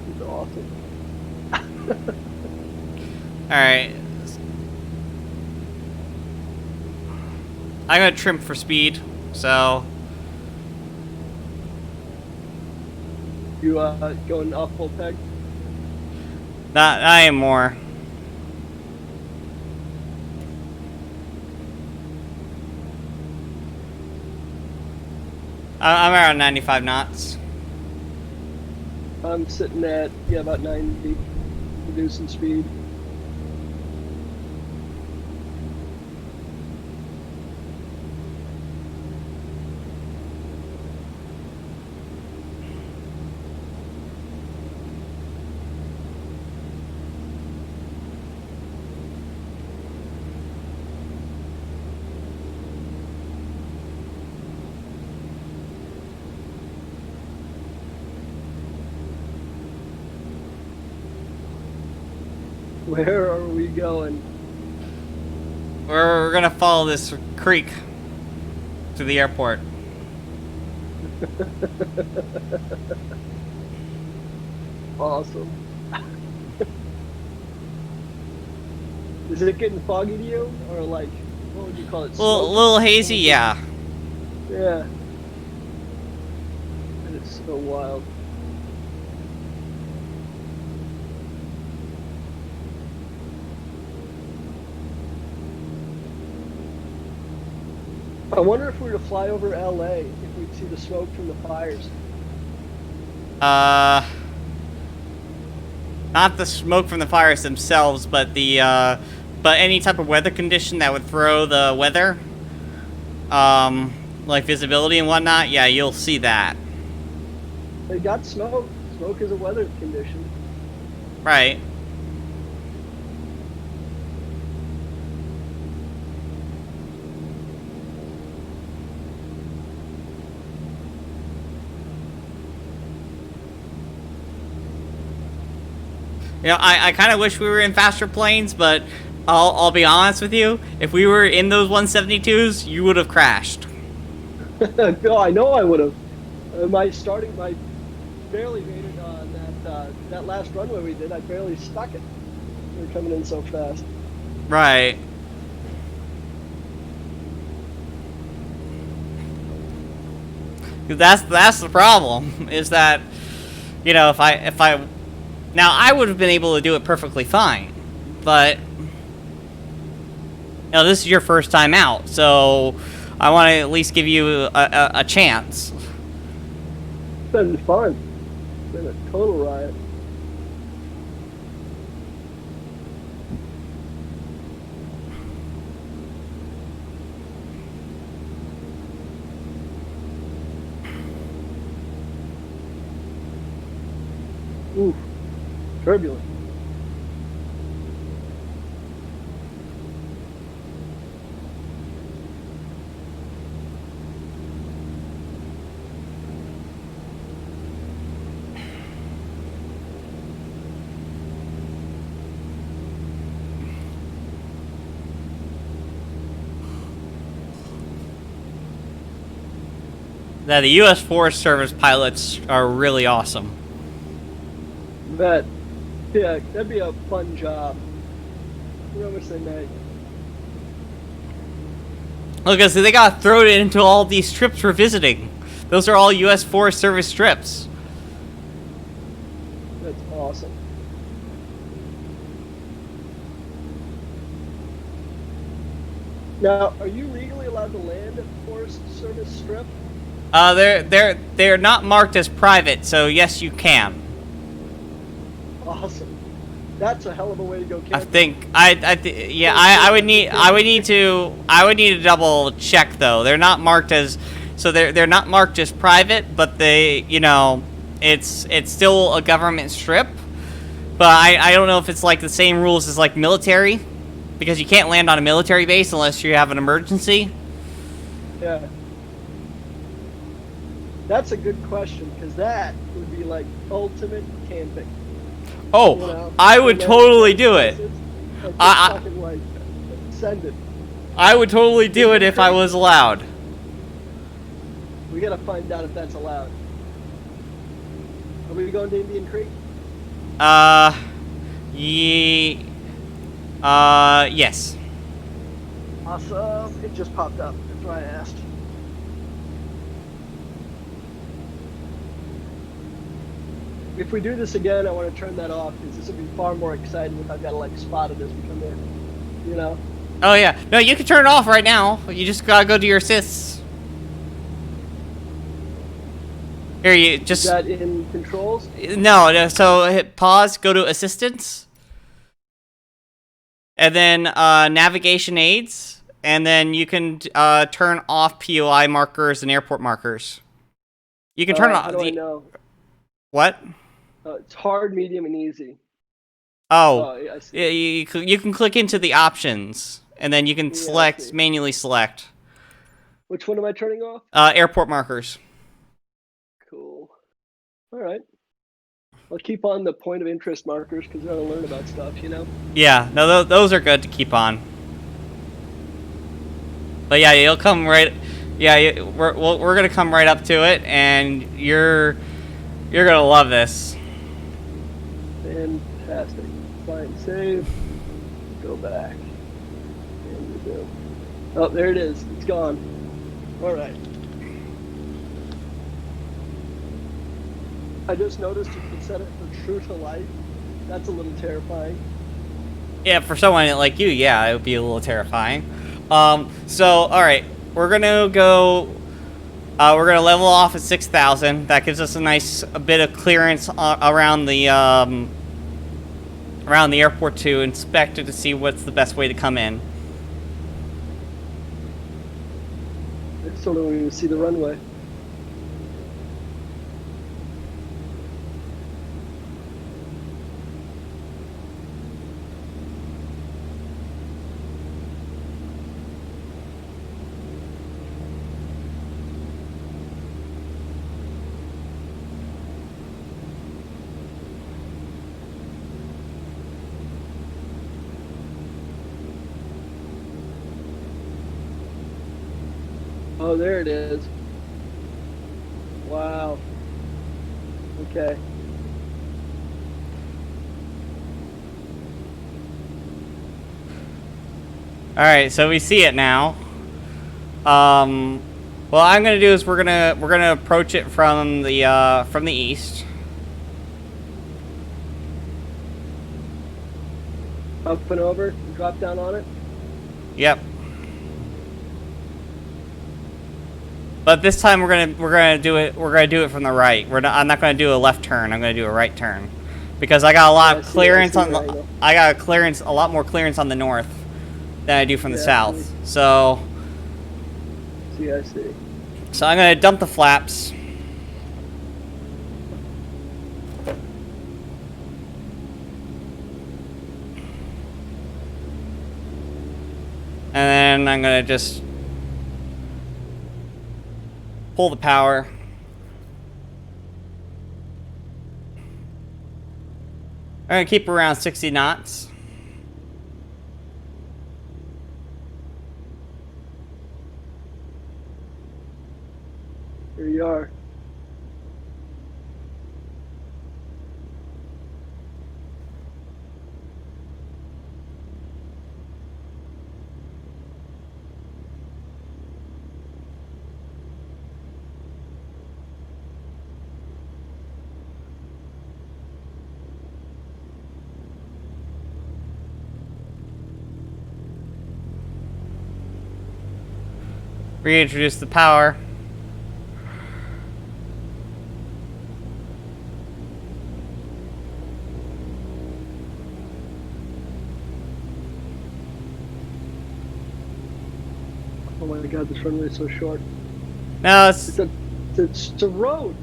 It's awesome. all right. I'm gonna trim for speed, so You going off full peg? not anymore. I'm around 95 knots. I'm sitting at about 90, reducing speed. Where are we going? We're gonna follow this creek to the airport. Awesome. Is it getting foggy to you, or like, what would you call it? Little hazy, yeah. Yeah. That is so wild. I wonder if we were to fly over LA, if we'd see the smoke from the fires. Not the smoke from the fires themselves, but but any type of weather condition that would throw the weather, like visibility and whatnot. Yeah, you'll see that. They got smoke. Smoke is a weather condition. Right. You know, I kind of wish we were in faster planes, but I'll be honest with you. If we were in those 172s, you would have crashed. No, I know I would have. My barely made it on that last runway we did. I barely stuck it. We were coming in so fast. Right. That's the problem. Is that, you know, if I now I would have been able to do it perfectly fine, but you know, this is your first time out, so I want to at least give you a chance. It's been fun. It's been a total riot. Ooh, turbulent. Now, the U.S. Forest Service pilots are really awesome. But yeah, that'd be a fun job. I wish they make. Look, so they got thrown into all these trips we're visiting. Those are all U.S. Forest Service trips. That's awesome. Now, are you legally allowed to land at the Forest Service Strip? They're not marked as private, so yes, you can. Awesome. That's a hell of a way to go camping. I think I would need to double check though. They're not marked as they're not marked as private, but they it's still a government strip. But I don't know if it's like the same rules as like military, because you can't land on a military base unless you have an emergency. Yeah. That's a good question, because that would be like ultimate camping. Oh, You know? I would totally do it. Fucking like, send it. I would totally do it if I was allowed. We gotta find out if that's allowed. Are we going to Indian Creek? Yes. Awesome. It just popped up. That's why I asked. If we do this again, I want to turn that off, because this will be far more exciting if I've got to like spot it as we come in. You know? Oh yeah. No, you can turn it off right now. You just gotta go to your assists. Here, you just... Is that in controls? No, so hit pause, go to assistance. And then navigation aids. And then you can turn off POI markers and airport markers. You can turn it off. How do I know? What? It's hard, medium, and easy. Oh, Yeah, I see. yeah, you can click into the options, and then you can see. manually select. Which one am I turning off? Airport markers. Cool. All right. I'll keep on the point of interest markers, because I want to learn about stuff, you know? Yeah, no, those are good to keep on. But yeah, you'll come right. Yeah, we're gonna come right up to it, and you're gonna love this. Fantastic. Find save. Go back. And resume. Oh, there it is. It's gone. All right. I just noticed you can set it for true to life. That's a little terrifying. Yeah, for someone like you, yeah, it would be a little terrifying. So all right, we're gonna go. We're gonna level off at 6,000. That gives us a bit of clearance around the airport to inspect it to see what's the best way to come in. I still don't even see the runway. Oh, there it is. Wow. Okay. All right, so we see it now. What I'm gonna do is we're gonna approach it from the east. Up and over, drop down on it. Yep. But this time we're gonna do it from the right. I'm not gonna do a left turn. I'm gonna do a right turn, because I got a lot of clearance on the. I got a lot more clearance on the north than I do from the south. So. I see. So I'm gonna dump the flaps. then I'm gonna just pull the power. I'm gonna keep around 60 knots. Here you are. Reintroduce the power. Oh my god, this runway is so short. No, it's It's a road.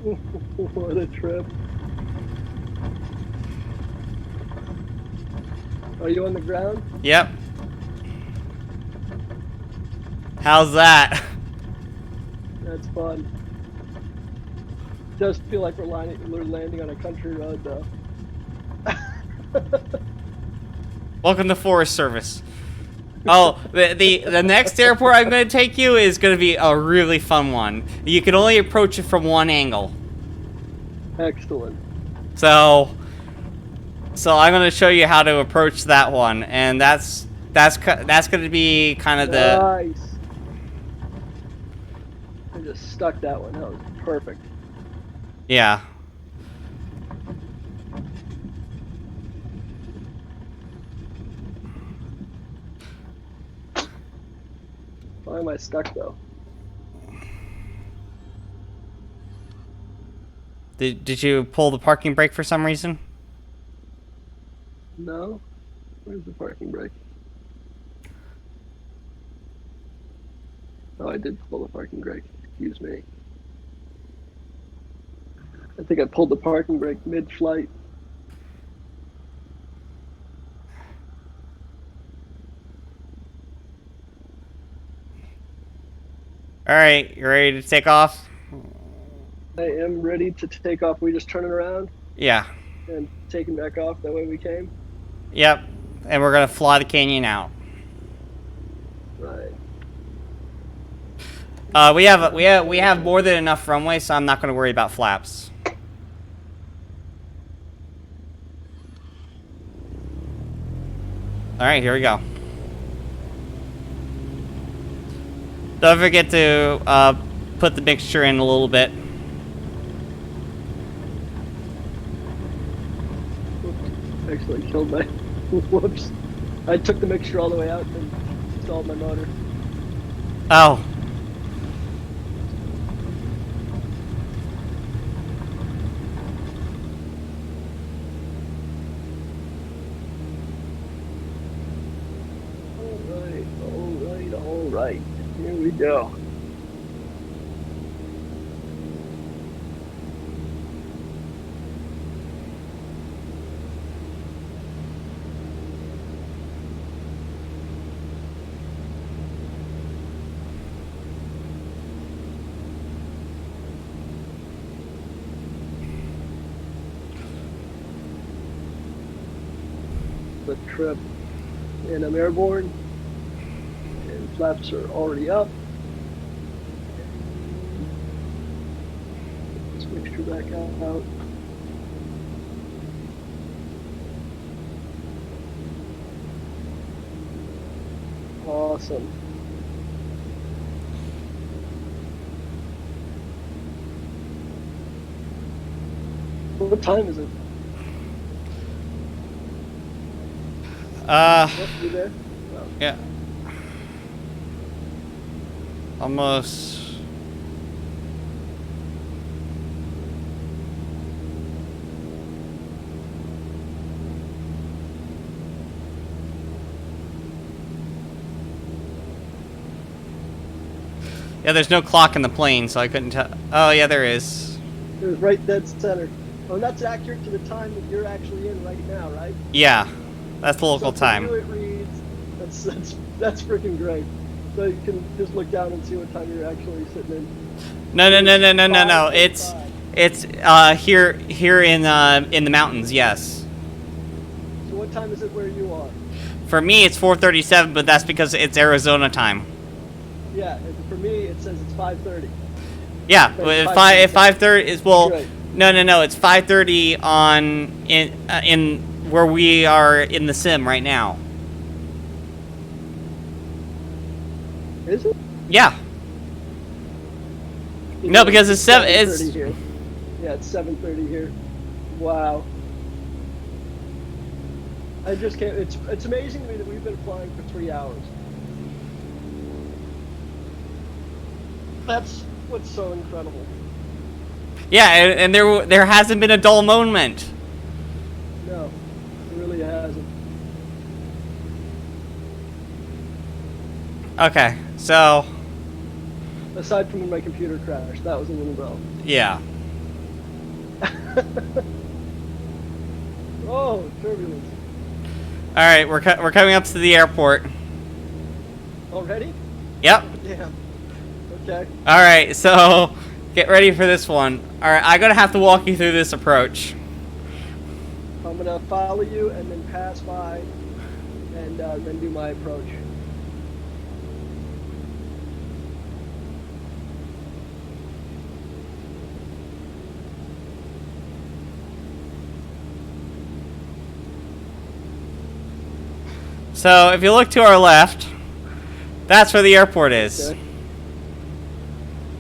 What a trip. Are you on the ground? yep. How's that? That's fun. Does feel like we're landing on a country road though. Welcome to Forest Service. Oh, the next airport I'm going to take you is going to be a really fun one. You can only approach it from one angle. Excellent. So I'm going to show you how to approach that one, and that's going to be kind of the Nice. I just stuck that one. That was perfect. yeah. Why am I stuck though? Did you pull the parking brake for some reason? No? Where's the parking brake? Oh, I did pull the parking brake. Excuse me. I think I pulled the parking brake mid-flight. All right, you ready to take off? I am ready to take off. We just turn it around Yeah. and take it back off that way we came. Yep. And we're going to fly the canyon out. Right. We have more than enough runway, so I'm not going to worry about flaps. All right, here we go. Don't forget to put the mixture in a little bit. Actually killed my. Whoops. I took the mixture all the way out and installed my motor. Oh. All right. Here we go. The trip, and I'm airborne, and flaps are already up. Let's mixture back out. Awesome. What time is it? You there? Oh. Yeah. Almost. Yeah, there's no clock in the plane, so I couldn't tell. Oh, yeah, there is. It was right dead center. Oh, and that's accurate to the time that you're actually in right now, right? Yeah, that's the local so time. For you it reads. That's freaking great. So you can just look down and see what time you're actually sitting in. No. It's 5:45. here in the mountains. Yes. So what time is it where you are? For me, it's 4:37, but that's because it's Arizona time. Yeah, and for me it says it's 5:30. Yeah, But it's 5:30 is well. Right. No. It's 5:30 on in where we are in the sim right now. Is it? Yeah. No, because it's 7:30 here. Yeah, it's 7:30 here. Wow. I just can't. It's amazing to me that we've been flying for 3 hours. That's what's so incredible. Yeah, and there hasn't been a dull moment. No, it really hasn't. Okay, so Aside from when my computer crashed, that was a little dull. yeah. Oh, turbulence. All right, we're coming up to the airport. Already? Yep. Damn. Okay. All right, so get ready for this one. All right, I'm gonna have to walk you through this approach. I'm gonna follow you and then pass by, and then do my approach. So if you look to our left, that's where the airport is. Okay.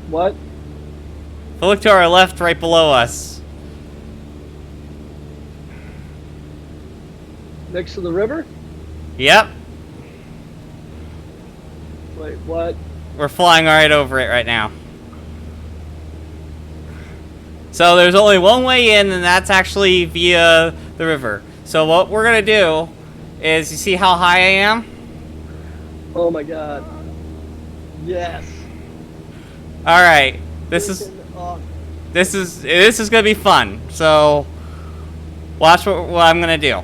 What? If you look to our left, right below us. Next to the river? Yep, Wait, what? we're flying right over it right now. So there's only one way in, and that's actually via the river. So what we're gonna do is, you see how high I am? Oh my god. Yes. All right, this is gonna be fun. So watch what I'm gonna do.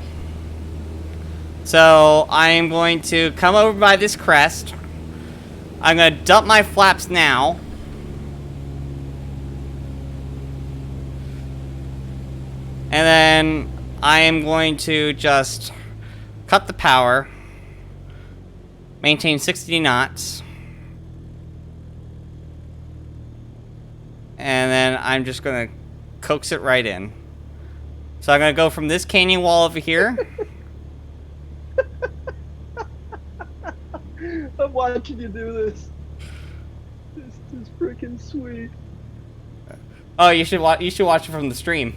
So I am going to come over by this crest. I'm gonna dump my flaps now. And then I am going to just cut the power, maintain 60 knots, and then I'm just gonna coax it right in. So I'm gonna go from this canyon wall over here. I'm watching you do this. This is freaking sweet. Oh, you should watch it from the stream.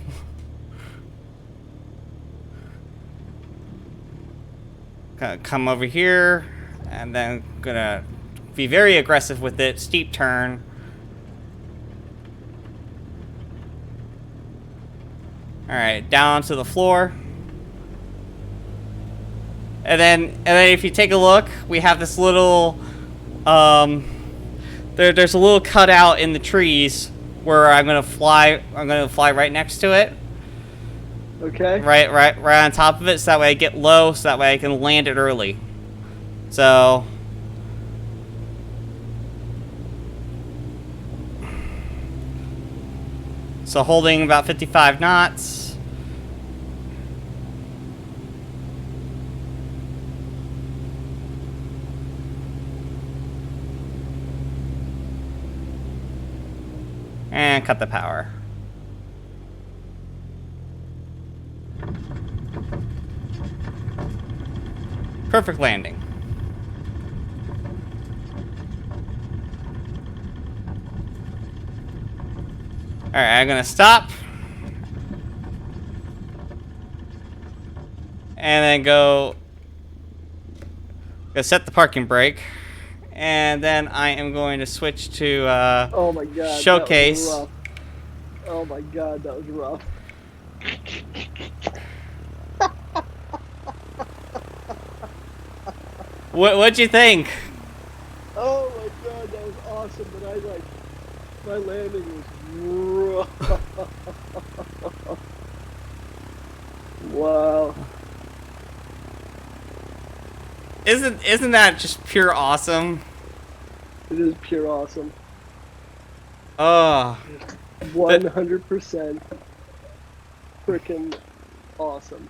Gonna come over here, and then gonna be very aggressive with it. Steep turn. All right, down to the floor. And then if you take a look, we have this little there's a little cutout in the trees where I'm gonna fly right next to it. Okay. Right on top of it, so that way I get low, so that way I can land it early. So holding about 55 knots. And cut the power. Perfect landing. Alright, I'm gonna stop. And then go set the parking brake. And then I am going to switch to Oh my god. showcase. That was rough. Oh my god, that was rough. What'd you think? Oh my god, that was awesome, but my landing was Wow. Isn't that just pure awesome? It is pure awesome. Oh, the 100% freaking awesome.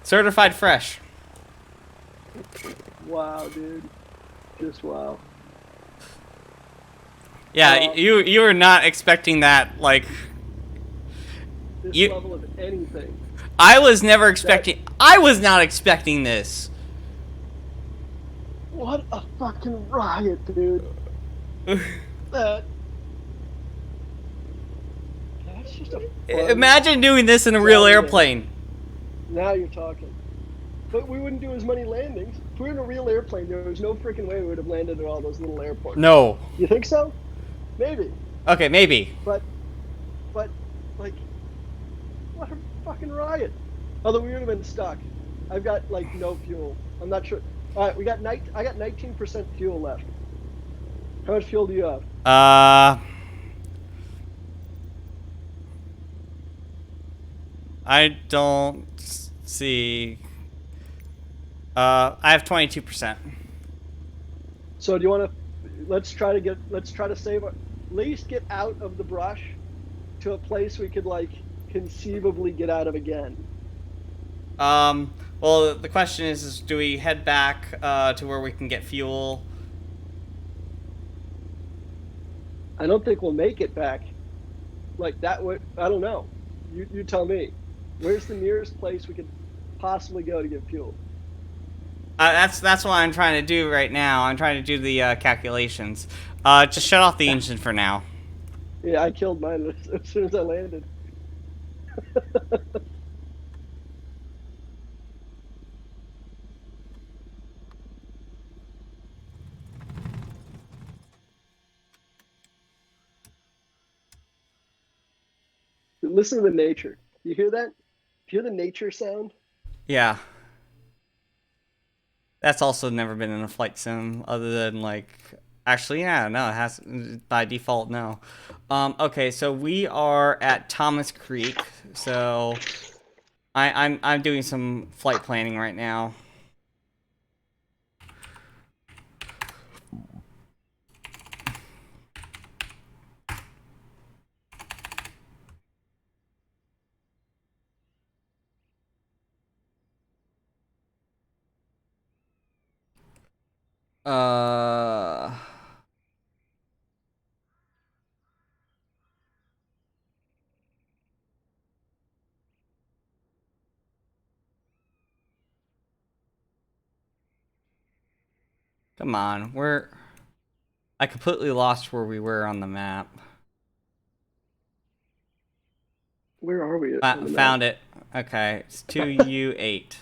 certified fresh. Wow, dude. Just wow. Yeah, you were not expecting that. Like, This you, level of anything. I was never expecting. I was not expecting this. What a fucking riot, dude. That. That's just a fun, Imagine doing this in a real Saturday. airplane. Now you're talking. But we wouldn't do as many landings. If we were in a real airplane, there was no freaking way we would have landed at all those little airports. No. You think so? Maybe. Okay, maybe. But, like, what a fucking riot. Although we would have been stuck. I've got, like, no fuel. I'm not sure. All right, I got 19% fuel left. How much fuel do you have? I don't see. I have 22%. So do you want to? Let's try to save. At least get out of the brush to a place we could like conceivably get out of again. Well, the question is do we head back to where we can get fuel? I don't think we'll make it back. Like that would. I don't know. You tell me. Where's the nearest place we could possibly go to get fuel? That's what I'm trying to do right now. I'm trying to do the calculations. Just shut off the engine for now. Yeah, I killed mine as soon as I landed. Listen to the nature. You hear that? You hear the nature sound? Yeah. That's also never been in a flight sim other than like actually yeah, no, it has by default no. Okay, so we are at Thomas Creek. So I'm doing some flight planning right now. Uh Come on, I completely lost where we were on the map. Where are we? On the Found map? it. Okay, it's 2U8.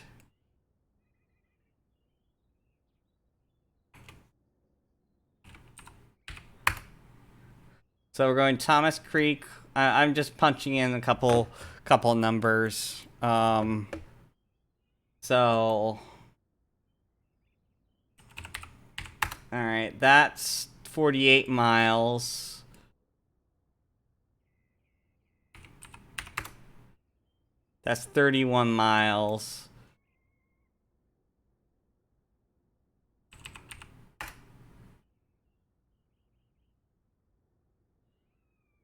So we're going Thomas Creek. I'm just punching in a couple numbers. So all right, that's 48 miles. That's 31 miles.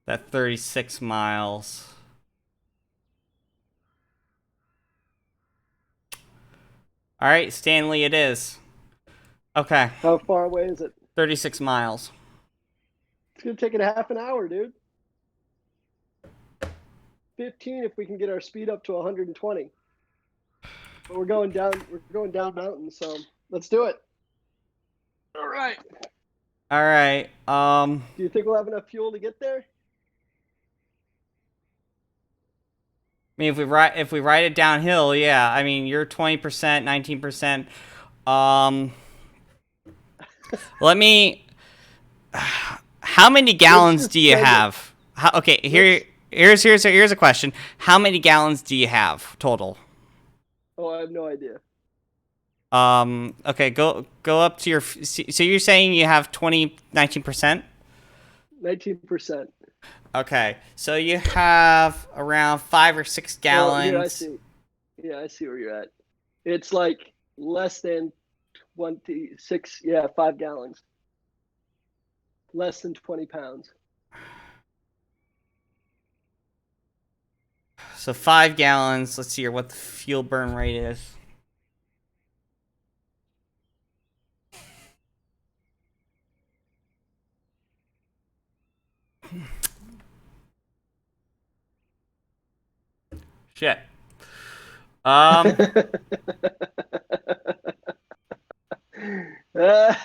That's 36 miles. All right, Stanley, it is. Okay. How far away is it? 36 miles. It's gonna take it half an hour, dude. 15 if we can get our speed up to 120. But we're going down mountain, so let's do it. All right. All right. Do you think we'll have enough fuel to get there? I mean, if we ride it downhill, yeah. I mean, you're 20%, 19%. Let me. How many gallons do you have? Okay, here's a question. How many gallons do you have total? Oh, I have no idea. Okay, go up to your. So you're saying you have 19%? 19%. Okay, so you have around 5 or 6 Oh, here I gallons. see. Yeah, I see where you're at. It's like less than 26. Yeah, 5 gallons. Less than 20 pounds. So 5 gallons. Let's see here what the fuel burn rate is. Shit. Um. Uh,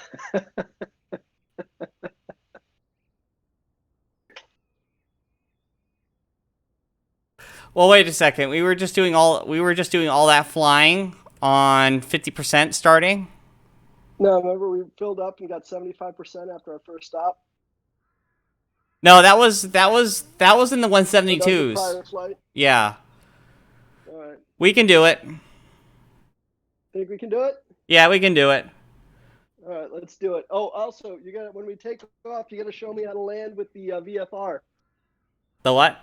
Well, wait a second. We were just doing all that flying on 50% starting. no, remember we filled up and got 75% after our first stop? No, that was in the Or that was a 172s. prior flight? Yeah, All right. we can do it. Think we can do it? Yeah, we can do it. All right, let's do it. Oh, also, you got when we take off, you got to show me how to land with the VFR, The what?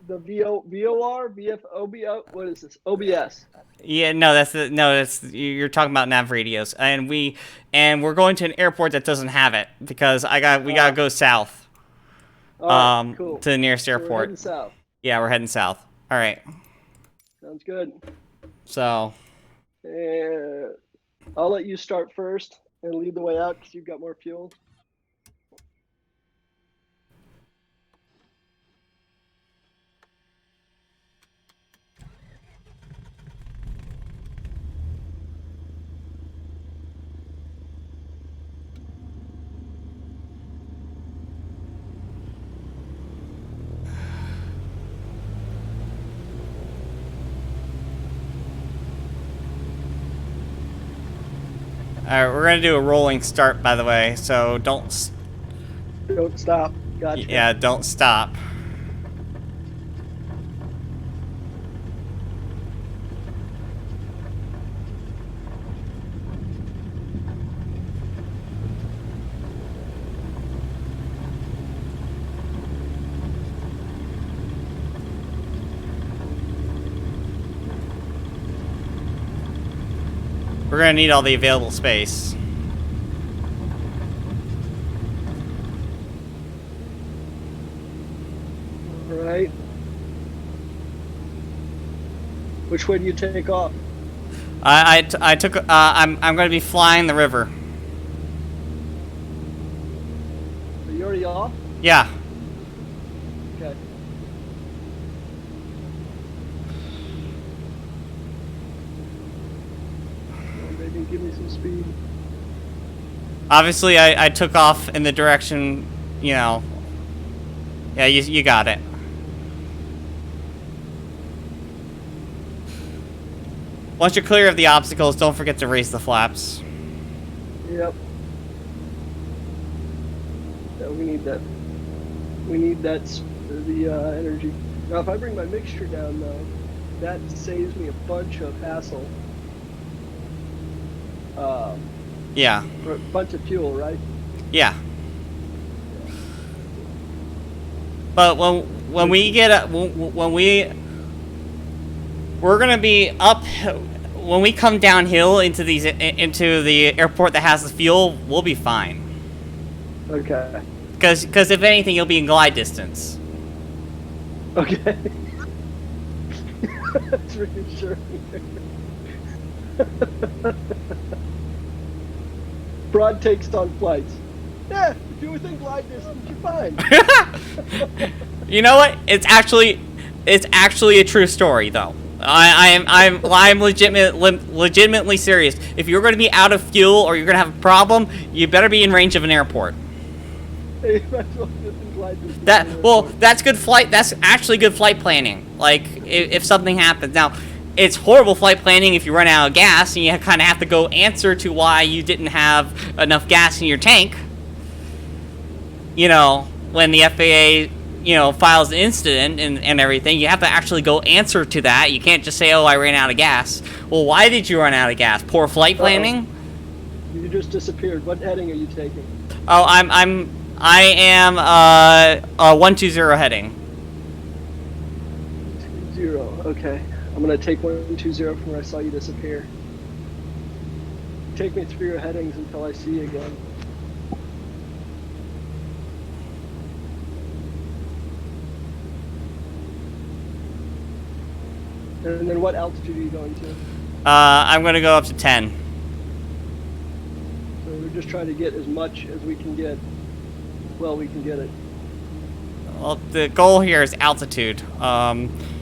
the VOR, VFOBO. What is this? OBS. Yeah, no, that's you're talking about nav radios, and we're going to an airport that doesn't have it because we gotta go south, All right, cool. to the nearest So we're airport. heading south. Yeah, we're heading south. All right, Sounds good. so I'll let you start first and lead the way out because you've got more fuel. all right, we're gonna do a rolling start, by the way. So Don't stop. Gotcha. yeah, don't stop. We're gonna need all the available space. All right. Which way do you take off? I took. I'm going to be flying the river. Are you already off? Yeah. Okay. Come on, baby, give me some speed. Obviously, I took off in the direction. You know. Yeah, you got it. Once you're clear of the obstacles, don't forget to raise the flaps. Yep. Yeah, we need that. We need that the energy. Now, if I bring my mixture down, though, that saves me a bunch of hassle. Yeah. For a bunch of fuel, right? Yeah. But when we get up, when we're gonna be up. When we come downhill into the airport that has the fuel, we'll be fine. Okay. Because if anything, you'll be in glide distance. Okay. That's reassuring. Broad takes on flights. Yeah, if you're within glide distance, you're fine. You know what? It's actually a true story, though. I'm legitimately serious. If you're going to be out of fuel or you're going to have a problem, you better be in range of an airport. Hey, you might as well be within glide distance. That's good flight. That's actually good flight planning. Like if something happens now. It's horrible flight planning if you run out of gas and you kind of have to go answer to why you didn't have enough gas in your tank. You know, when the FAA, files an incident and everything, you have to actually go answer to that. You can't just say, oh, I ran out of gas. Well, why did you run out of gas? Poor flight planning? You just disappeared. What heading are you taking? Oh, I am 120 heading. 20. Okay. I'm gonna take 120 from where I saw you disappear. Take me through your headings until I see you again. And then what altitude are you going to? I'm going to go up to 10. So we're just trying to get as much as we can get. Well, we can get it. Well, the goal here is altitude.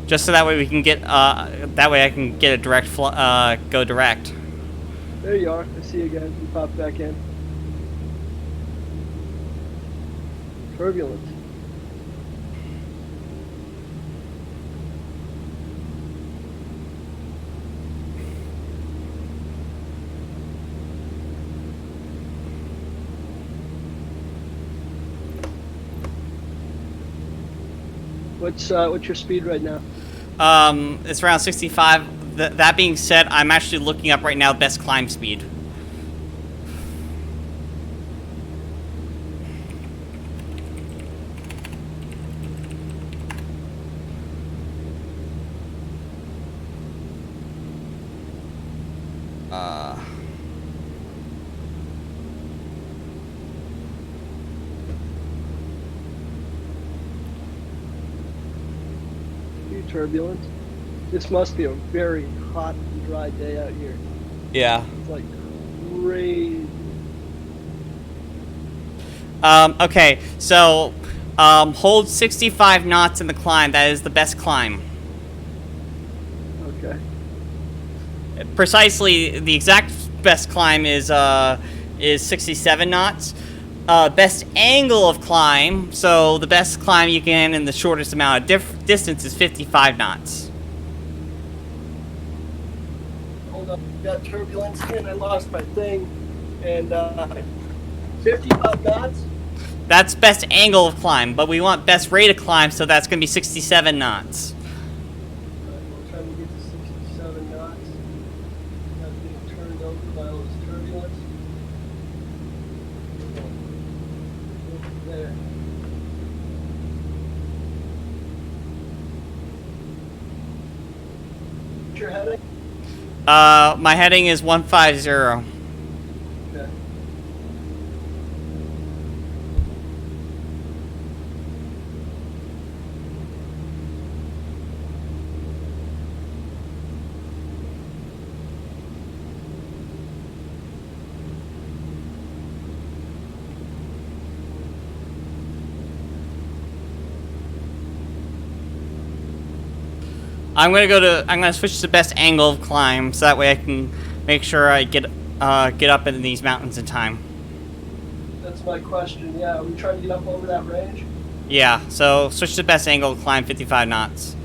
Just so that way we can get, that way I can get a direct, go direct. There you are. I see you again. You popped back in. Turbulent. What's your speed right now? It's around 65. That being said, I'm actually looking up right now best climb speed. Turbulent. This must be a very hot and dry day out here. Yeah. It's like crazy. Okay, so hold 65 knots in the climb. That is the best climb. Okay. Precisely, the exact best climb is 67 knots. Best angle of climb, so the best climb you can in the shortest amount of distance is 55 knots. Hold up, got turbulence and I lost my thing. And 55 knots? That's best angle of climb, but we want best rate of climb, so that's going to be 67 knots. Alright, we'll try to get to 67 knots. Not being turned over by all this turbulence. There. What's your heading? My heading is 150. Okay. I'm gonna switch to best angle of climb, so that way I can make sure I get up in these mountains in time. That's my question. Yeah, are we trying to get up over that range? Yeah, so switch to best angle of climb, 55 knots.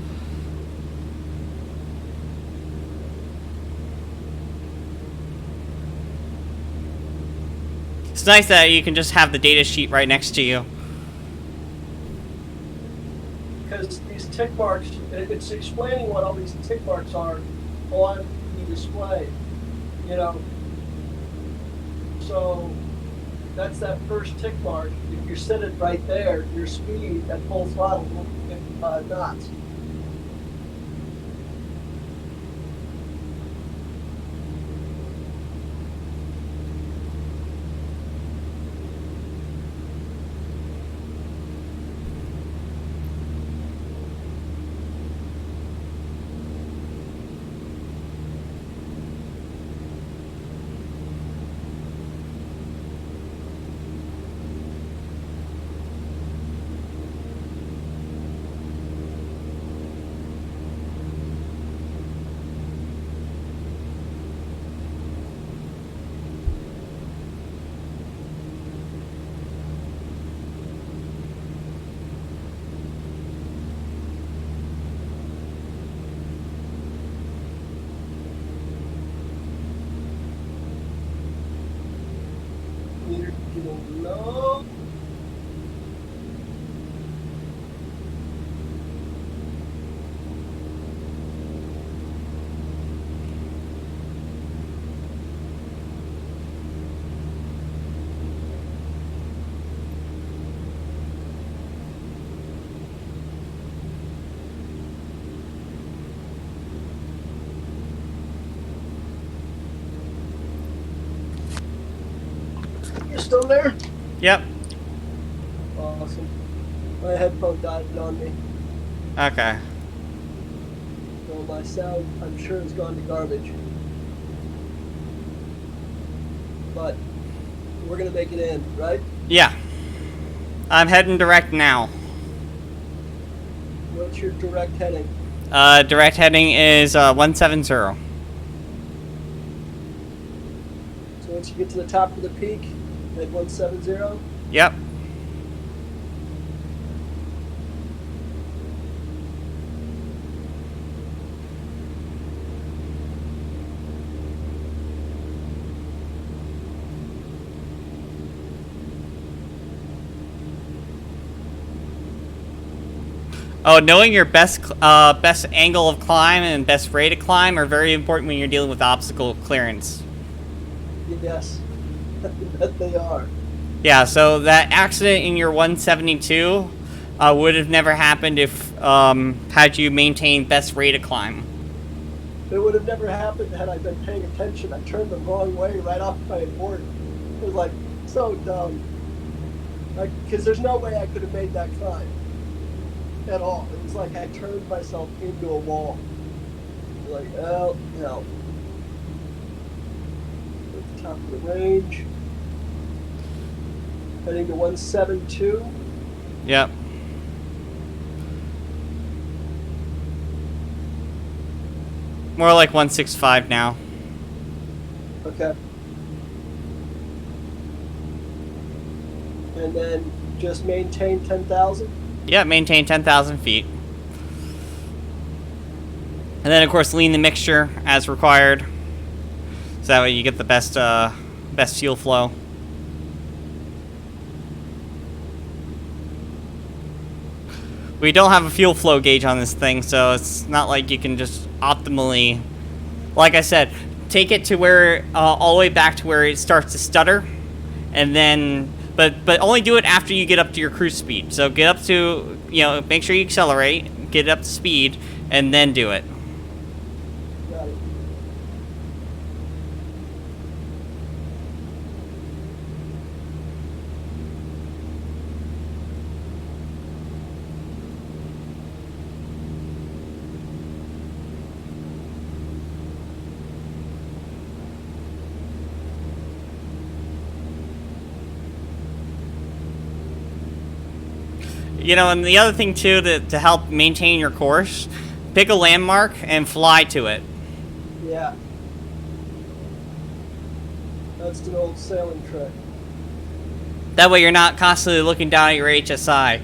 It's nice that you can just have the data sheet right next to you. Because these tick marks, it's explaining what all these tick marks are on the display, you know. So that's that first tick mark. If you set it right there, your speed at full throttle will be 55 knots. Meter getting low. still there? Yep. Awesome. My headphone died on me, Okay. so my sound, I'm sure, has gone to garbage. But we're gonna make it in, right? Yeah. I'm heading direct now. What's your direct heading? Direct heading is 170. So once you get to the top of the peak, at 170. Yep. Oh, knowing your best angle of climb and best rate of climb are very important when you're dealing with obstacle clearance. Yes, that they are. Yeah, so that accident in your 172 would have never happened if had you maintained best rate of climb. It would have never happened had I been paying attention. I turned the wrong way right off my board. It was like so dumb. Like, because there's no way I could have made that climb at all. It was like I turned myself into a wall. Like, oh no. At the top of the range. Heading to 172. Yep. More like 165 now. Okay. And then just maintain 10,000. Yeah, maintain 10,000 feet. And then, of course, lean the mixture as required. So that way you get the best fuel flow. We don't have a fuel flow gauge on this thing, so it's not like you can just optimally... Like I said, take it to where... all the way back to where it starts to stutter. And then... But only do it after you get up to your cruise speed. So get up to... make sure you accelerate, get up to speed, and then do it. Got it. And the other thing, too, to help maintain your course, pick a landmark and fly to it. Yeah. That's an old sailing trick. That way you're not constantly looking down at your HSI.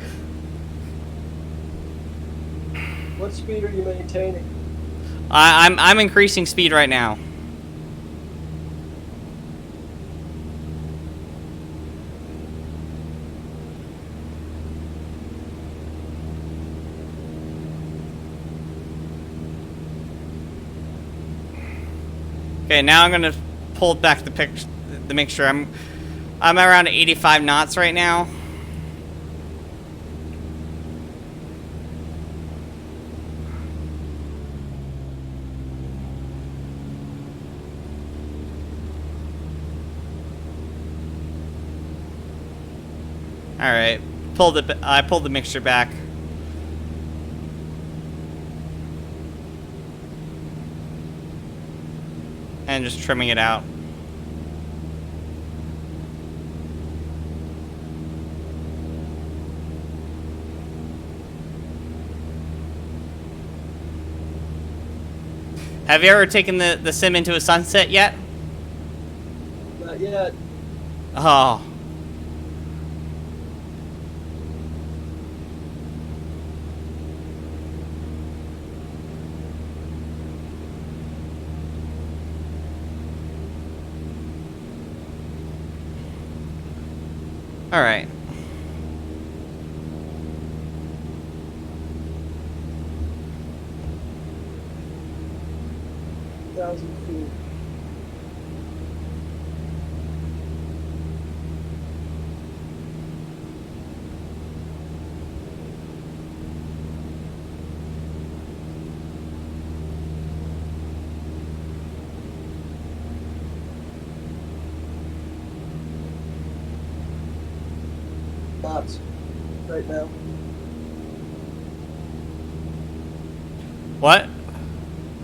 What speed are you maintaining? I'm increasing speed right now. Okay, now I'm gonna pull back the mixture. I'm around 85 knots right now. All right, I pulled the mixture back. And just trimming it out. Have you ever taken the sim into a sunset yet? Not yet. Oh. All right. $1,000 feet. knots right now. What?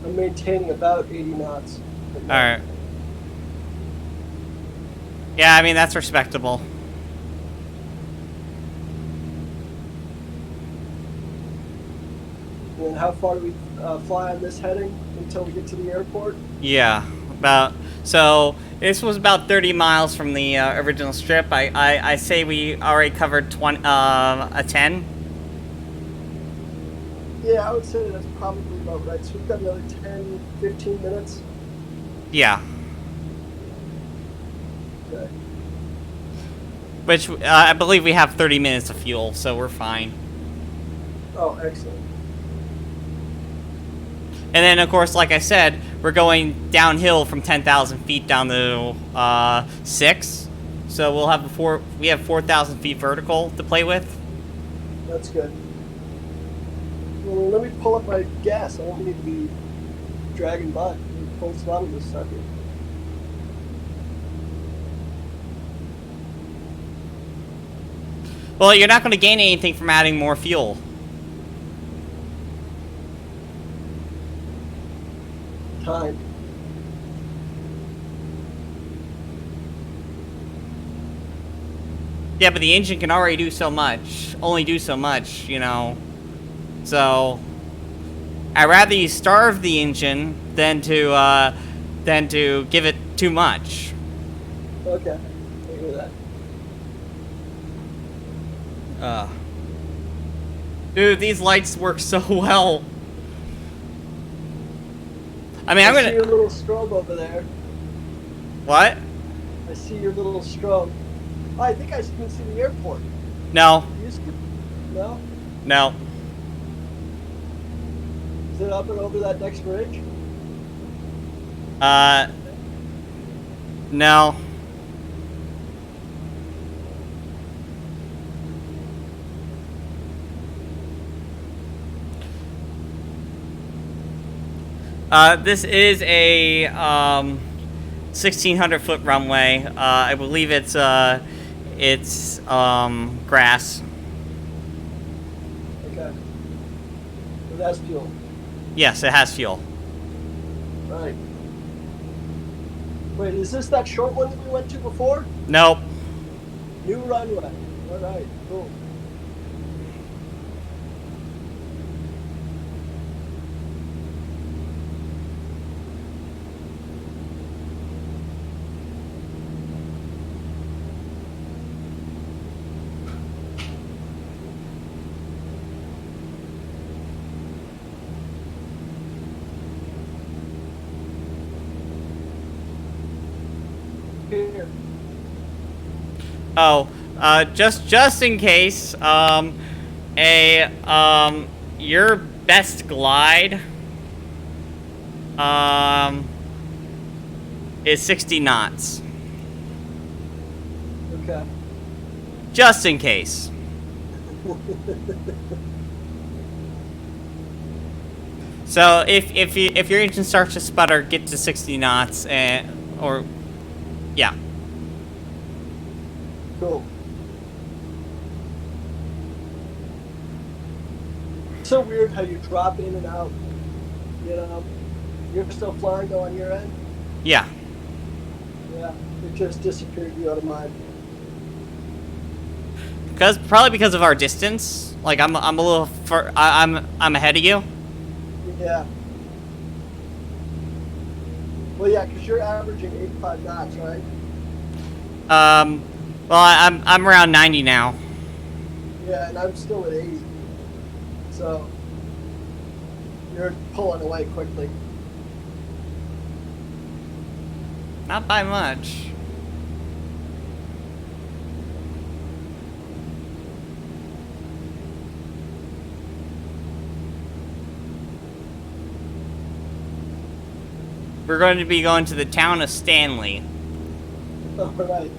I'm maintaining about 80 knots. Right now. Alright. Yeah, I mean, that's respectable. And then how far do we fly on this heading until we get to the airport? Yeah, about... So, this was about 30 miles from the original strip. I say we already covered 20, a 10. Yeah, I would say that's probably about right. So we've got another 10, 15 minutes. Yeah. Okay. Which, I believe we have 30 minutes of fuel, so we're fine. Oh, excellent. And then, of course, like I said, we're going downhill from 10,000 feet down to 6. So we'll have we have 4,000 feet vertical to play with. That's good. Well, let me pull up my gas. I won't need to be dragging by. Full throttle this sucker. Well, you're not going to gain anything from adding more fuel. Time. Yeah, but the engine can already do so much. Only do so much, you know. So, I'd rather you starve the engine than to give it too much. Okay. I hear that. Dude, these lights work so well. I mean, I'm I see your gonna... little strobe over there. What? I see your little strobe. Oh, I think I can see the airport. No. You see- No? No. Is it up and over that next ridge? No. This is a 1,600-foot runway. I believe it's grass. Okay. So that's fuel. Yes, it has fuel. Right. Wait, is this that short one that we went to before? Nope. New runway. All right, cool. Here. Oh, just in case, your best glide, is 60 knots. Okay. Just in case. So if your engine starts to sputter, get to 60 knots, or yeah. Cool. So weird how you drop in and out. You know, you're still flying though on your end. Yeah. Yeah, it just disappeared you out of mind. Probably because of our distance. Like I'm a little I'm ahead of you. Yeah. Well, yeah, because you're averaging 85 knots, right? Well, I'm around 90 now. Yeah, and I'm still at 80. So you're pulling away quickly. Not by much. We're going to be going to the town of Stanley. All right.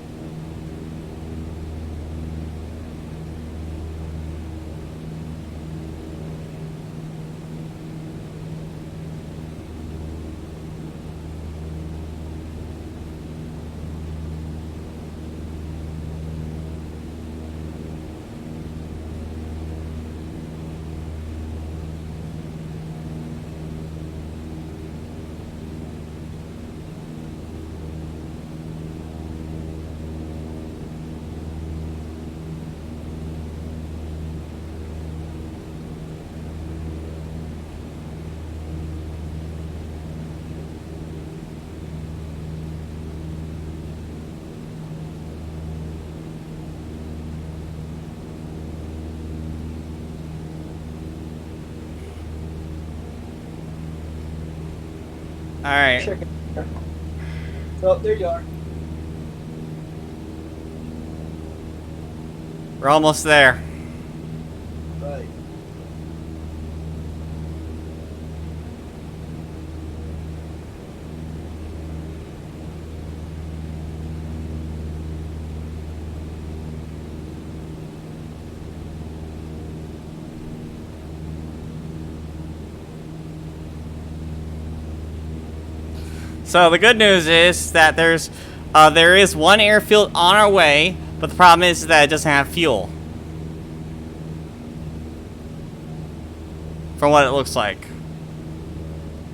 All right. Check it. Oh, there you are. We're almost there. Right. So the good news is that there is one airfield on our way, but the problem is that it doesn't have fuel. From what it looks like.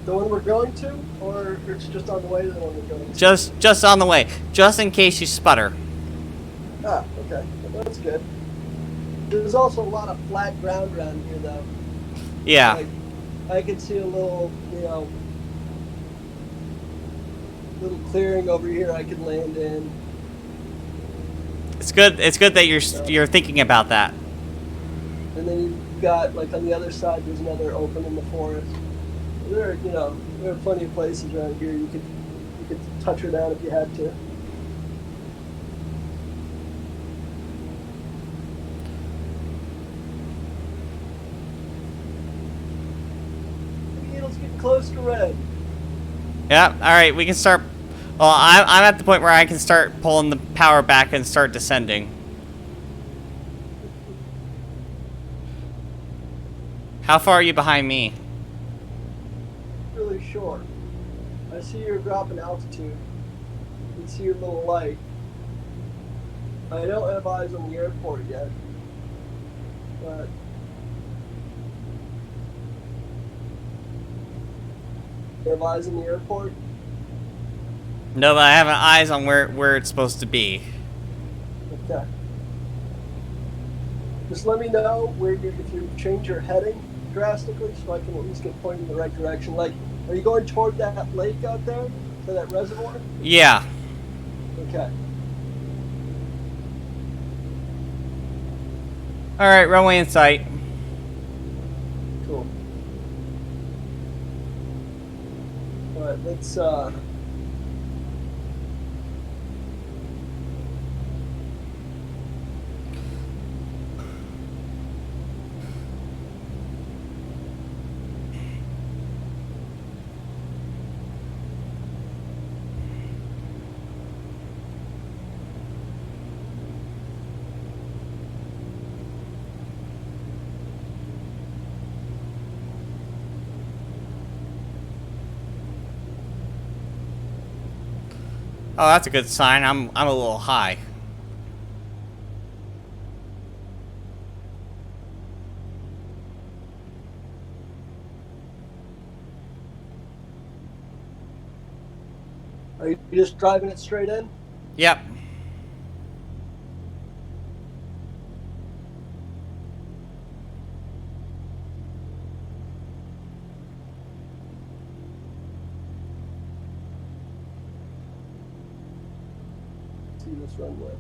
The one we're going to, or it's just on the way to the one we're going to? Just on the way. Just in case you sputter. Ah, okay. Well, that's good. There's also a lot of flat ground around here, though. Yeah. Like, I can see a little, little clearing over here I can land in. It's good that you're thinking about that. And then you've got, like, on the other side, there's another open in the forest. There are plenty of places around here you could touch her down if you had to. The needle's getting close to red. Yeah. All right. We can start. Well, I'm at the point where I can start pulling the power back and start descending. How far are you behind me? Really short. I see you're dropping altitude. You can see your little light. I don't have eyes on the airport yet, but you have eyes on the airport? No, but I have eyes on where it's supposed to be. Okay. Just let me know if you change your heading drastically, so I can at least get pointed in the right direction. Like, are you going toward that lake out there, to that reservoir? Yeah. Okay. All right. Runway in sight. Cool. All right. Let's. Oh, that's a good sign. I'm a little high. Are you just driving it straight in? Yep. See this runway.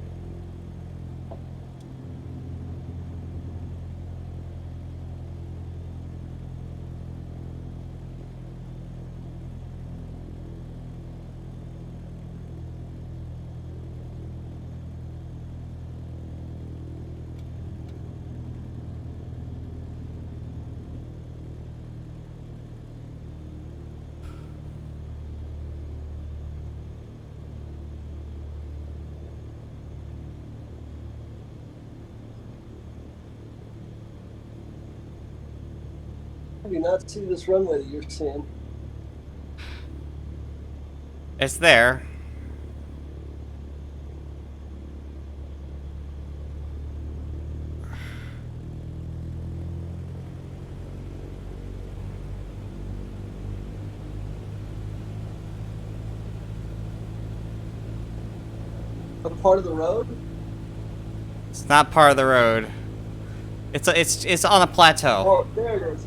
I do not see this runway that you're seeing. It's there. A part of the road? It's not part of the road. It's on a plateau. Oh, there it is.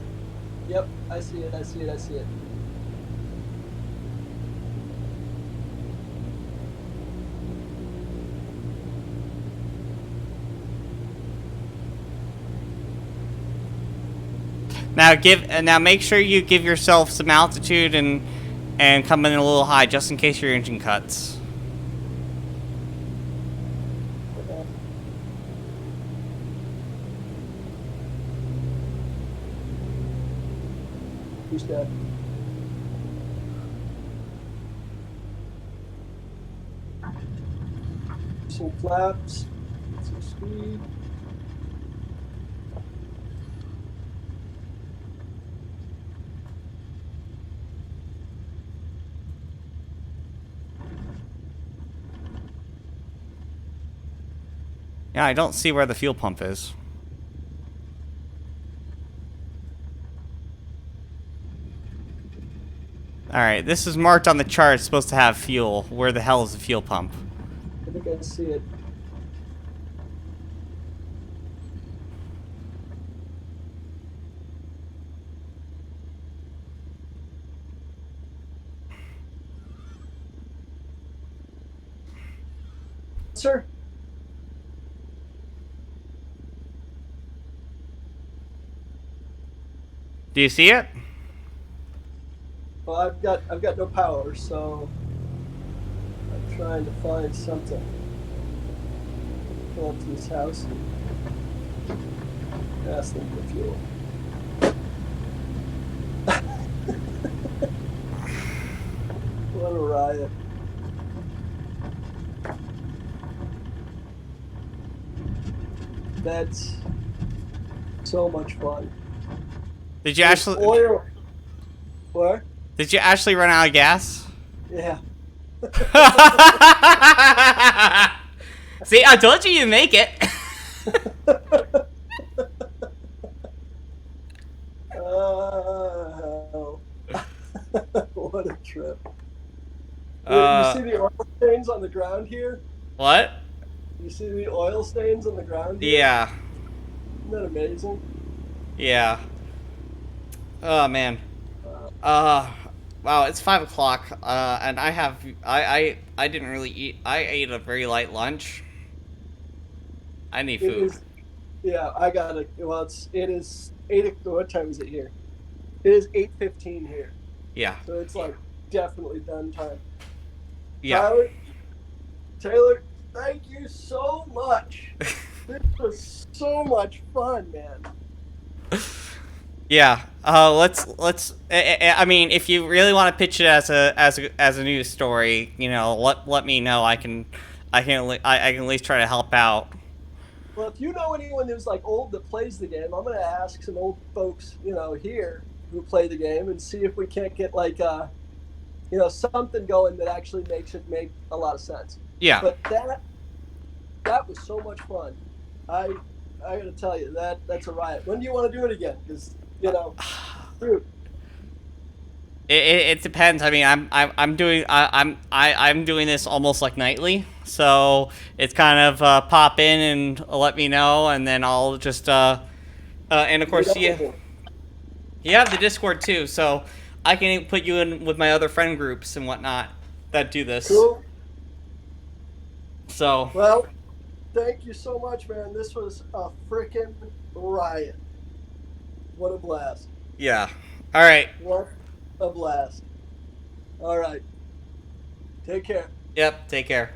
Yep, I see it. Now make sure you give yourself some altitude and and come in a little high just in case your engine cuts. Who's that? Some flaps, some speed. Yeah, I don't see where the fuel pump is. Alright, this is marked on the chart. It's supposed to have fuel. Where the hell is the fuel pump? I think I see it. Sir? Do you see it? Well, I've got no power, so I'm trying to find something. Go up to this house and ask them for fuel. What a riot. That's so much fun. Did you actually? Oil. What? Did you actually run out of gas? Yeah. See, I told you you'd make it. Oh. What a trip. You see the oil stains on the ground here? What? You see the oil stains on the ground here? Yeah. Isn't that amazing? Yeah. Oh man. Wow, it's 5 o'clock, and I didn't really eat. I ate a very light lunch. I need It food. is, yeah, I got it. Well, it is 8. What time is it here? It is 8:15 here. Yeah. So it's like definitely done time. Yeah. Taylor, thank you so much. This was so much fun, man. Yeah. Let's. I mean, if you really want to pitch it as a news story, you know, let me know. I can at least try to help out. Well, if you know anyone who's like old that plays the game, I'm gonna ask some old folks, here who play the game and see if we can't get like something going that actually makes it make a lot of sense. Yeah. But that was so much fun. I gotta tell you that's a riot. When do you want to do it again? Because dude. It depends. I mean, I'm doing this almost like nightly, so it's kind of pop in and let me know, and then I'll just and of course you have the Discord too, so I can put you in with my other friend groups and whatnot that do this. Cool. So Well, thank you so much, man. This was a freaking riot. What a blast. yeah. All right. What a blast. All right. Take care. Yep. Take care.